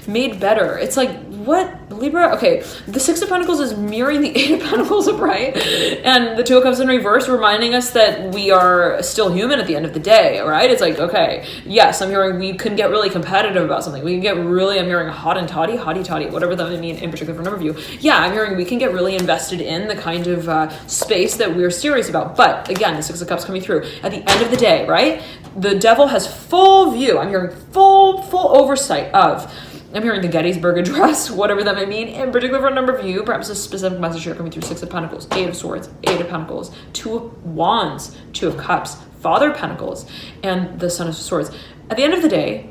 made better. It's like what, Libra? Okay, the Six of Pentacles is mirroring the Eight of Pentacles upright, and the Two of Cups in reverse, reminding us that we are still human at the end of the day, right? It's like, okay, yes, I'm hearing we can get really competitive about something. We can get really, I'm hearing hot and toddy, whatever that may mean in particular for a number of you. Yeah, I'm hearing we can get really invested in the kind of space that we're serious about. But again, the Six of Cups coming through. At the end of the day, right? The devil has full view. I'm hearing full oversight of, I'm hearing the Gettysburg Address, whatever that may mean, in particular for a number of you, perhaps a specific message here coming through. Six of Pentacles, Eight of Swords, Eight of Pentacles, Two of Wands, Two of Cups, Father of Pentacles, and the Son of Swords. At the end of the day,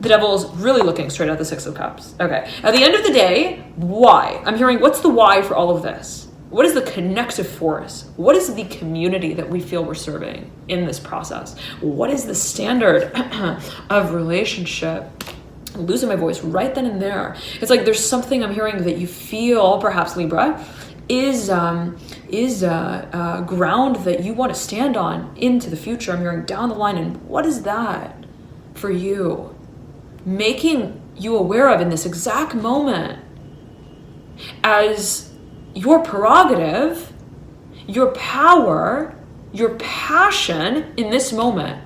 the devil is really looking straight at the Six of Cups. Okay. At the end of the day, why? I'm hearing, what's the why for all of this? What is the connective force? What is the community that we feel we're serving in this process? What is the standard of relationship? I'm losing my voice right then and there. It's like there's something I'm hearing that you feel, perhaps Libra, is ground that you want to stand on into the future. I'm hearing down the line, and what is that for you? Making you aware of in this exact moment as your prerogative, your power, your passion in this moment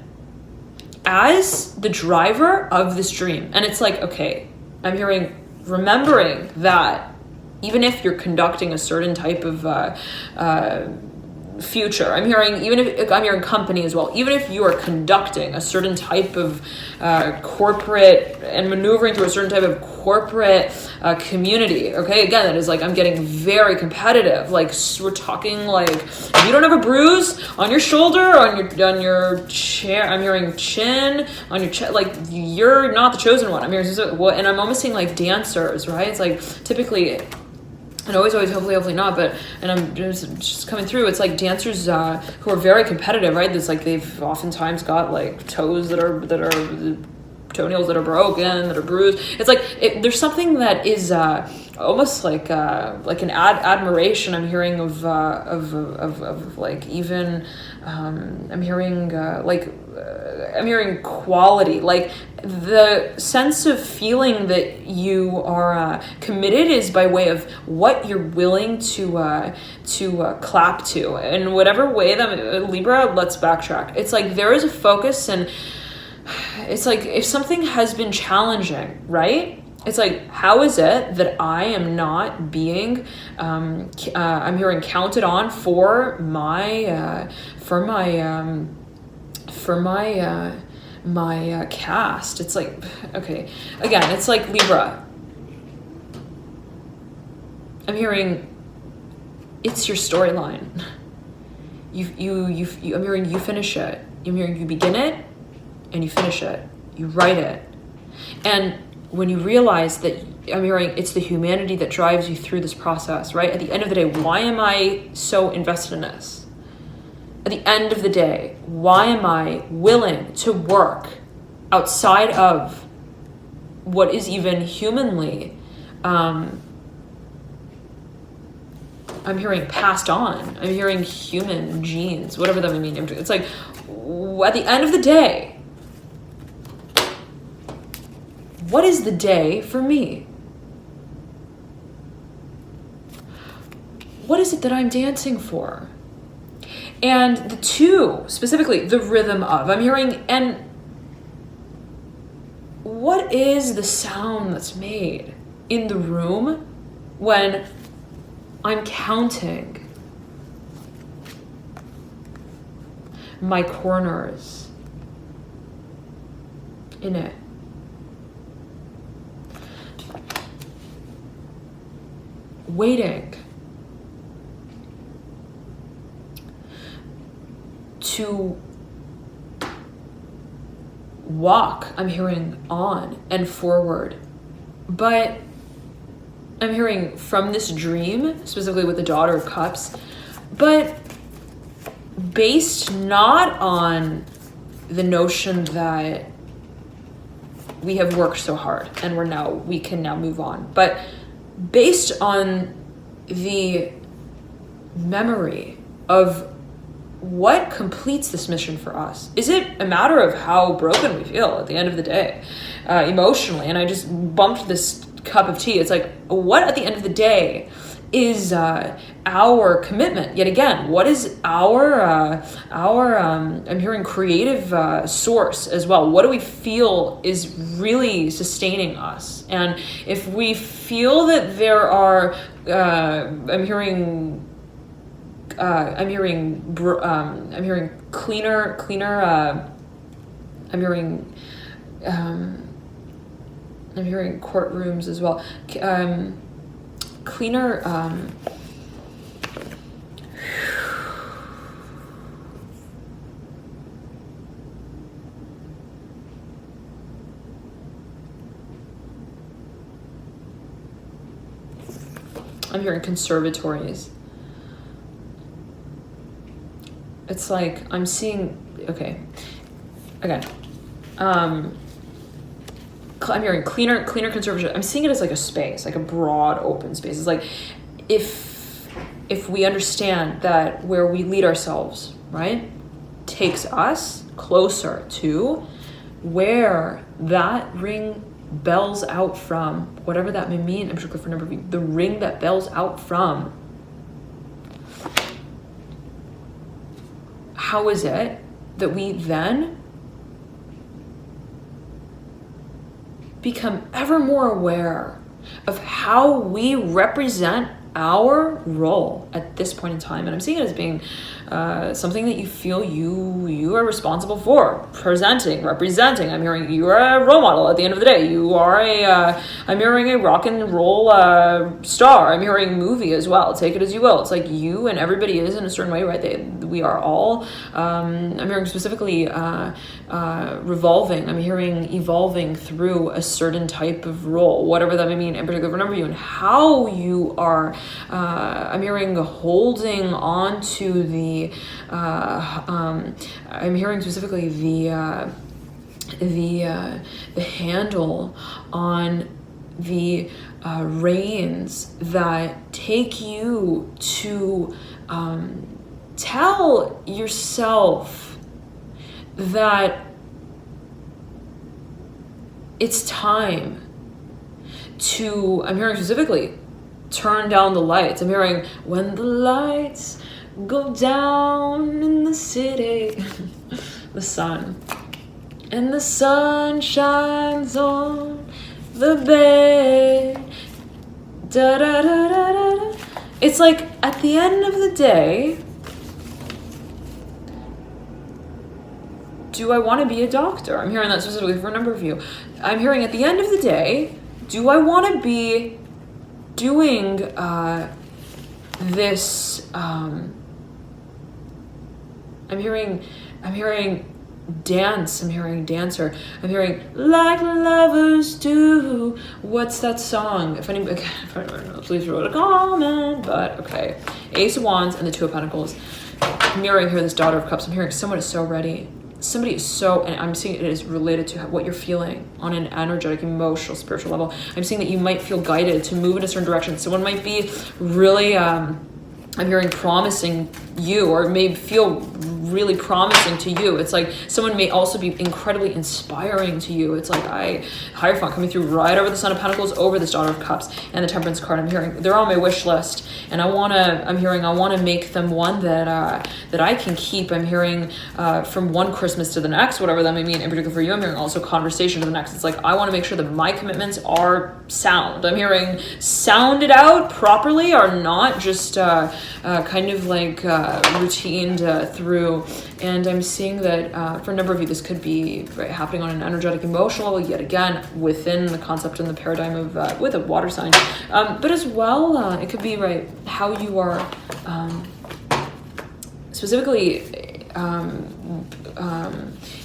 as the driver of this dream. And it's like, okay, I'm hearing, remembering that even if you're conducting a certain type of future, I'm hearing, even if I'm hearing company as well, even if you are conducting a certain type of corporate and maneuvering through a certain type of corporate community, okay, again, that is like, I'm getting very competitive. Like, we're talking like, if you don't have a bruise on your shoulder, on your chair, I'm hearing chin, on your chest, like, you're not the chosen one. I'm hearing, and I'm almost seeing like dancers, right? It's like typically, and always, hopefully not, but, and I'm just coming through, it's like dancers who are very competitive, right? It's like they've oftentimes got like toes that are toenails that are broken, that are bruised. It's like, there's something that is almost like an admiration I'm hearing of like, even, I'm hearing I'm hearing quality, like the sense of feeling that you are committed is by way of what you're willing to clap to, in whatever way that Libra. Let's backtrack. It's like there is a focus, and it's like if something has been challenging, right? It's like, how is it that I am not being, I'm hearing counted on for my cast. It's like, okay, again, it's like Libra. I'm hearing, it's your storyline. I'm hearing you finish it. I'm hearing you begin it and you finish it. You write it. And when you realize that, I'm hearing it's the humanity that drives you through this process, right? At the end of the day, why am I so invested in this? At the end of the day, why am I willing to work outside of what is even humanly, I'm hearing passed on. I'm hearing human genes, whatever that may mean. It's like, at the end of the day, what is the day for me? What is it that I'm dancing for? And the two, specifically, the rhythm of, I'm hearing, and what is the sound that's made in the room when I'm counting my corners in it? Waiting to walk, I'm hearing on and forward. But I'm hearing from this dream, specifically with the Daughter of Cups, but based not on the notion that we have worked so hard and we can now move on, but based on the memory of what completes this mission for us. Is it a matter of how broken we feel at the end of the day, emotionally? And I just bumped this cup of tea. It's like, what at the end of the day is our commitment? Yet again, what is our I'm hearing creative source as well? What do we feel is really sustaining us? And if we feel that there are I'm hearing cleaner I'm hearing courtrooms as well. Cleaner I'm hearing conservatories. It's like I'm seeing, okay, again, I'm hearing cleaner conservatory. I'm seeing it as like a space, like a broad open space. It's like if we understand that where we lead ourselves, right, takes us closer to where that ring bells out from, whatever that may mean, in particular for number of you, the ring that bells out from, how is it that we then become ever more aware of how we represent our role at this point in time? And I'm seeing it as being something that you feel you are responsible for representing. I'm hearing you are a role model at the end of the day. You are I'm hearing a rock and roll star. I'm hearing movie as well. Take it as you will. It's like you and everybody is in a certain way, right? We are all, I'm hearing specifically revolving. I'm hearing evolving through a certain type of role, whatever that may mean, in particular for number of you, and how you are, I'm hearing holding on to the, I'm hearing specifically the handle on the reins that take you to tell yourself that it's time to, I'm hearing specifically, turn down the lights. I'm hearing when the lights go down in the city, the sun, and the sun shines on the bed. Da, da, da, da, da, da. It's like at the end of the day, do I want to be a doctor? I'm hearing that specifically for a number of you. I'm hearing at the end of the day, do I want to be doing this? I'm hearing dance. I'm hearing dancer. I'm hearing like lovers do. What's that song? If anybody knows, please wrote a comment. But okay, Ace of Wands and the Two of Pentacles. I'm hearing here this Daughter of Cups. I'm hearing someone is so ready. Somebody is so, and I'm seeing it is related to what you're feeling on an energetic, emotional, spiritual level. I'm seeing that you might feel guided to move in a certain direction. Someone might be really, I'm hearing promising you, or may feel really promising to you. It's like someone may also be incredibly inspiring to you. It's like Hierophant coming through right over the Son of Pentacles, over this Daughter of Cups, and the Temperance card. I'm hearing they're on my wish list, and I want to make them one that I can keep. I'm hearing from one Christmas to the next, whatever that may mean. In particular for you, I'm hearing also conversation to the next. It's like I want to make sure that my commitments are sound. I'm hearing sounded out properly, are not just kind of like routined through. And I'm seeing that for a number of you, this could be happening on an energetic, emotional level, yet again, within the concept and the paradigm of with a water sign. But as well, it could be how you are specifically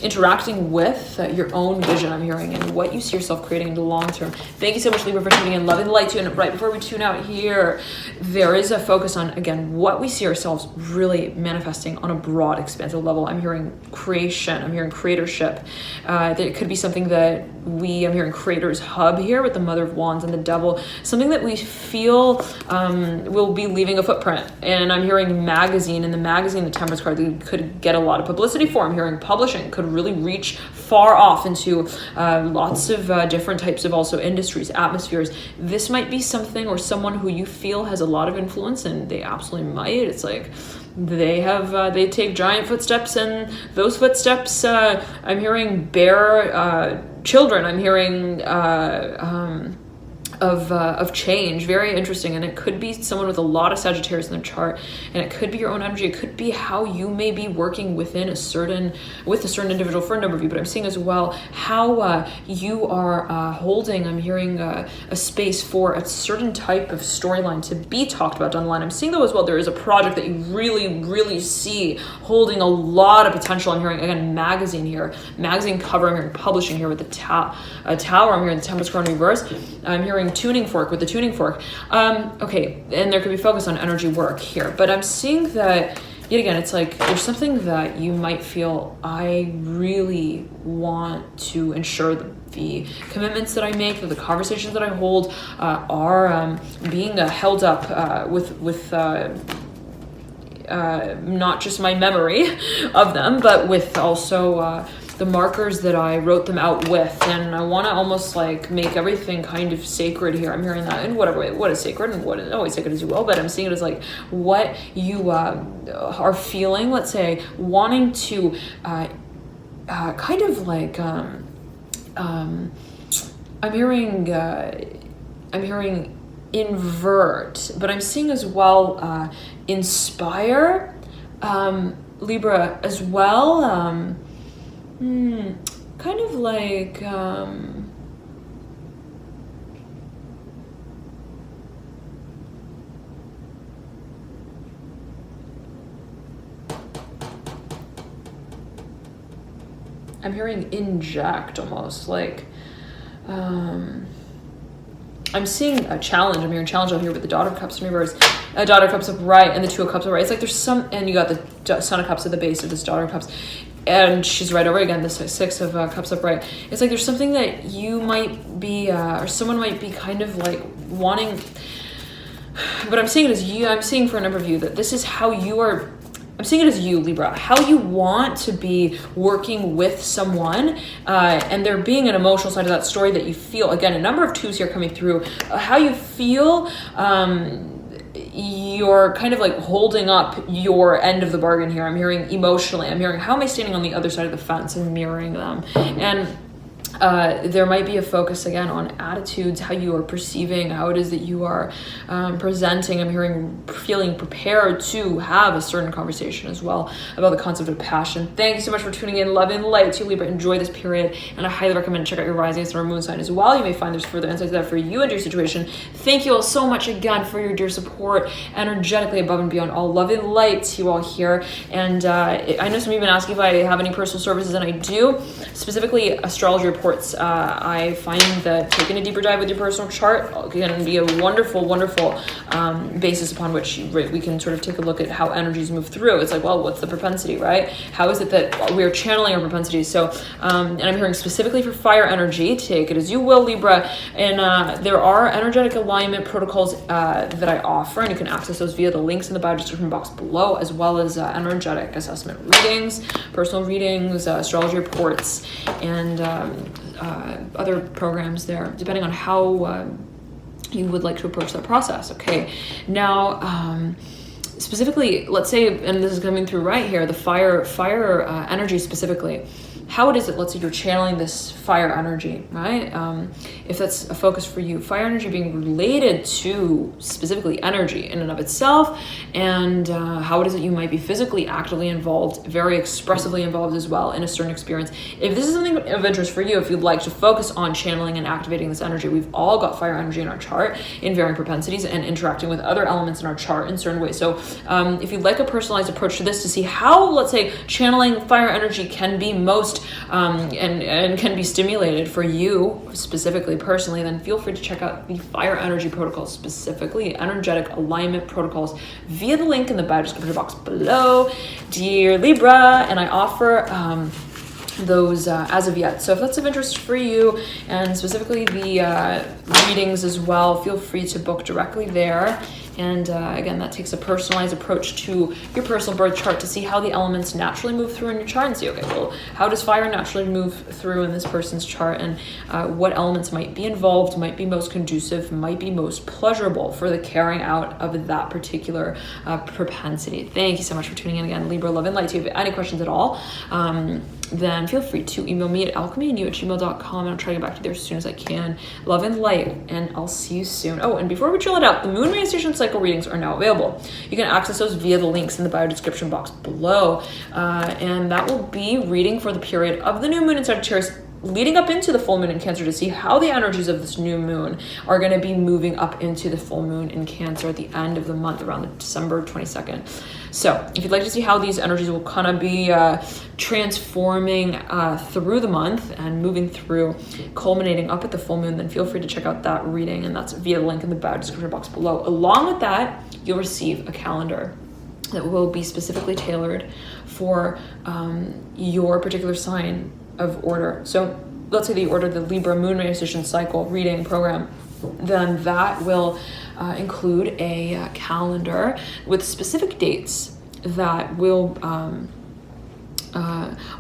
interacting with your own vision, I'm hearing, and what you see yourself creating in the long term. Thank you so much, Libra, for tuning in. Loving the light tune. Right before we tune out here, there is a focus on, again, what we see ourselves really manifesting on a broad, expansive level. I'm hearing creation. I'm hearing creatorship. That it could be something that I'm hearing Creator's Hub here with the Mother of Wands and the Devil. Something that we feel will be leaving a footprint. And I'm hearing magazine. In the magazine, the Temperance card, that you could get a lot of publicity for. I'm hearing publishing, could really reach far off into lots of different types of also industries, atmospheres. This might be something or someone who you feel has a lot of influence, and they absolutely might. It's like they take giant footsteps, and those footsteps, I'm hearing bear children. I'm hearing of change. Very interesting. And it could be someone with a lot of Sagittarius in their chart, and it could be your own energy. It could be how you may be working with a certain individual for a number of you. But I'm seeing as well how you are holding, I'm hearing a space for a certain type of storyline to be talked about down the line. I'm seeing though as well, there is a project that you really see holding a lot of potential. I'm hearing, again, magazine here, magazine cover. I'm hearing publishing here with the tower. I'm hearing the Tempest card in reverse. I'm hearing tuning fork with the tuning fork. Okay, and there could be focus on energy work here, but I'm seeing that yet again, it's like there's something that you might feel, I really want to ensure that the commitments that I make, that the conversations that I hold are being held up with not just my memory of them, but with also the markers that I wrote them out with. And I want to almost like make everything kind of sacred here. I'm hearing that in whatever way, what is sacred and what is always sacred as you will, but I'm seeing it as like what you are feeling, let's say, wanting to kind of like I'm hearing invert, but I'm seeing as well inspire, Libra as well. Kind of like I'm hearing inject almost like I'm seeing a challenge. I'm hearing challenge out here with the Daughter of Cups in reverse, Daughter of Cups upright, and the Two of Cups upright. It's like there's some, and you got the Son of Cups at the base of this Daughter of Cups, and she's right over again, the Six of Cups upright. It's like there's something that you might be, or someone might be kind of like wanting, but I'm seeing it as you. I'm seeing for a number of you that this is how you are. I'm seeing it as you, Libra, how you want to be working with someone, and there being an emotional side of that story that you feel, again, a number of twos here coming through, how you feel you're kind of like holding up your end of the bargain here. I'm hearing emotionally, I'm hearing how am I standing on the other side of the fence and mirroring them. And there might be a focus again on attitudes, how you are perceiving, how it is that you are presenting. I'm hearing feeling prepared to have a certain conversation as well about the concept of passion. Thank you so much for tuning in. Love and light to you, Libra. Enjoy this period, and I highly recommend check out your rising star moon sign as well. You may find there's further insights there for you and your situation. Thank you all so much again for your dear support, energetically above and beyond. All love and light to you all here. And I know some of you have been asking if I have any personal services, and I do, specifically astrology reports. I find that taking a deeper dive with your personal chart can be a wonderful basis upon which we can sort of take a look at how energies move through. It's like, well, what's the propensity, right? How is it that we are channeling our propensities? So, and I'm hearing specifically for fire energy, take it as you will, Libra. And there are energetic alignment protocols that I offer, and you can access those via the links in the bio description box below, as well as energetic assessment readings, personal readings, astrology reports, and other programs there, depending on how you would like to approach that process. Okay, now specifically, let's say, and this is coming through right here, the fire energy specifically, how it is that, let's say, you're channeling this fire energy, right? If that's a focus for you, fire energy being related to specifically energy in and of itself, and how it is that you might be physically actively involved, very expressively involved as well in a certain experience. If this is something of interest for you, if you'd like to focus on channeling and activating this energy, we've all got fire energy in our chart in varying propensities and interacting with other elements in our chart in certain ways. So if you'd like a personalized approach to this to see how, let's say, channeling fire energy can be most and can be stimulated for you specifically, personally, then feel free to check out the fire energy protocols, specifically energetic alignment protocols, via the link in the bio description box below, dear Libra. And I offer those as of yet. So if that's of interest for you, and specifically the readings as well, feel free to book directly there. And again, that takes a personalized approach to your personal birth chart to see how the elements naturally move through in your chart and see, okay, well, how does fire naturally move through in this person's chart, and what elements might be involved, might be most conducive, might be most pleasurable for the carrying out of that particular propensity. Thank you so much for tuning in again, Libra, love and light to you. If you have any questions at all, then feel free to email me at alchemyandyou@gmail.com, and I'll try to get back to you there as soon as I can. Love and light, and I'll see you soon. Oh, and before we chill it out, the moon manifestation cycle readings are now available. You can access those via the links in the bio description box below, and that will be reading for the period of the new moon in Sagittarius leading up into the full moon in Cancer, to see how the energies of this new moon are going to be moving up into the full moon in Cancer at the end of the month, around December 22nd. So if you'd like to see how these energies will kind of be transforming through the month and moving through, culminating up at the full moon, then feel free to check out that reading, and that's via the link in the bio description box below. Along with that, you'll receive a calendar that will be specifically tailored for your particular sign of order. So let's say that you order the Libra moon manifestation cycle reading program, then that will include a calendar with specific dates that will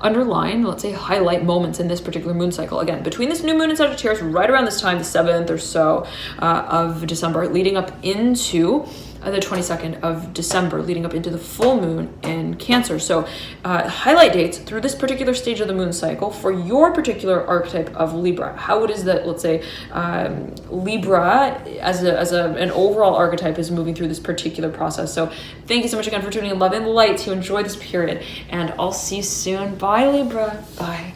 underline, let's say highlight moments in this particular moon cycle. Again, between this new moon in Sagittarius, right around this time, the 7th or so of December, leading up into the 22nd of December, leading up into the full moon in Cancer. So highlight dates through this particular stage of the moon cycle for your particular archetype of Libra. How it is that, let's say, Libra as an overall archetype is moving through this particular process. So thank you so much again for tuning in. Love and light to enjoy this period, and I'll see you soon. Bye, Libra. Bye.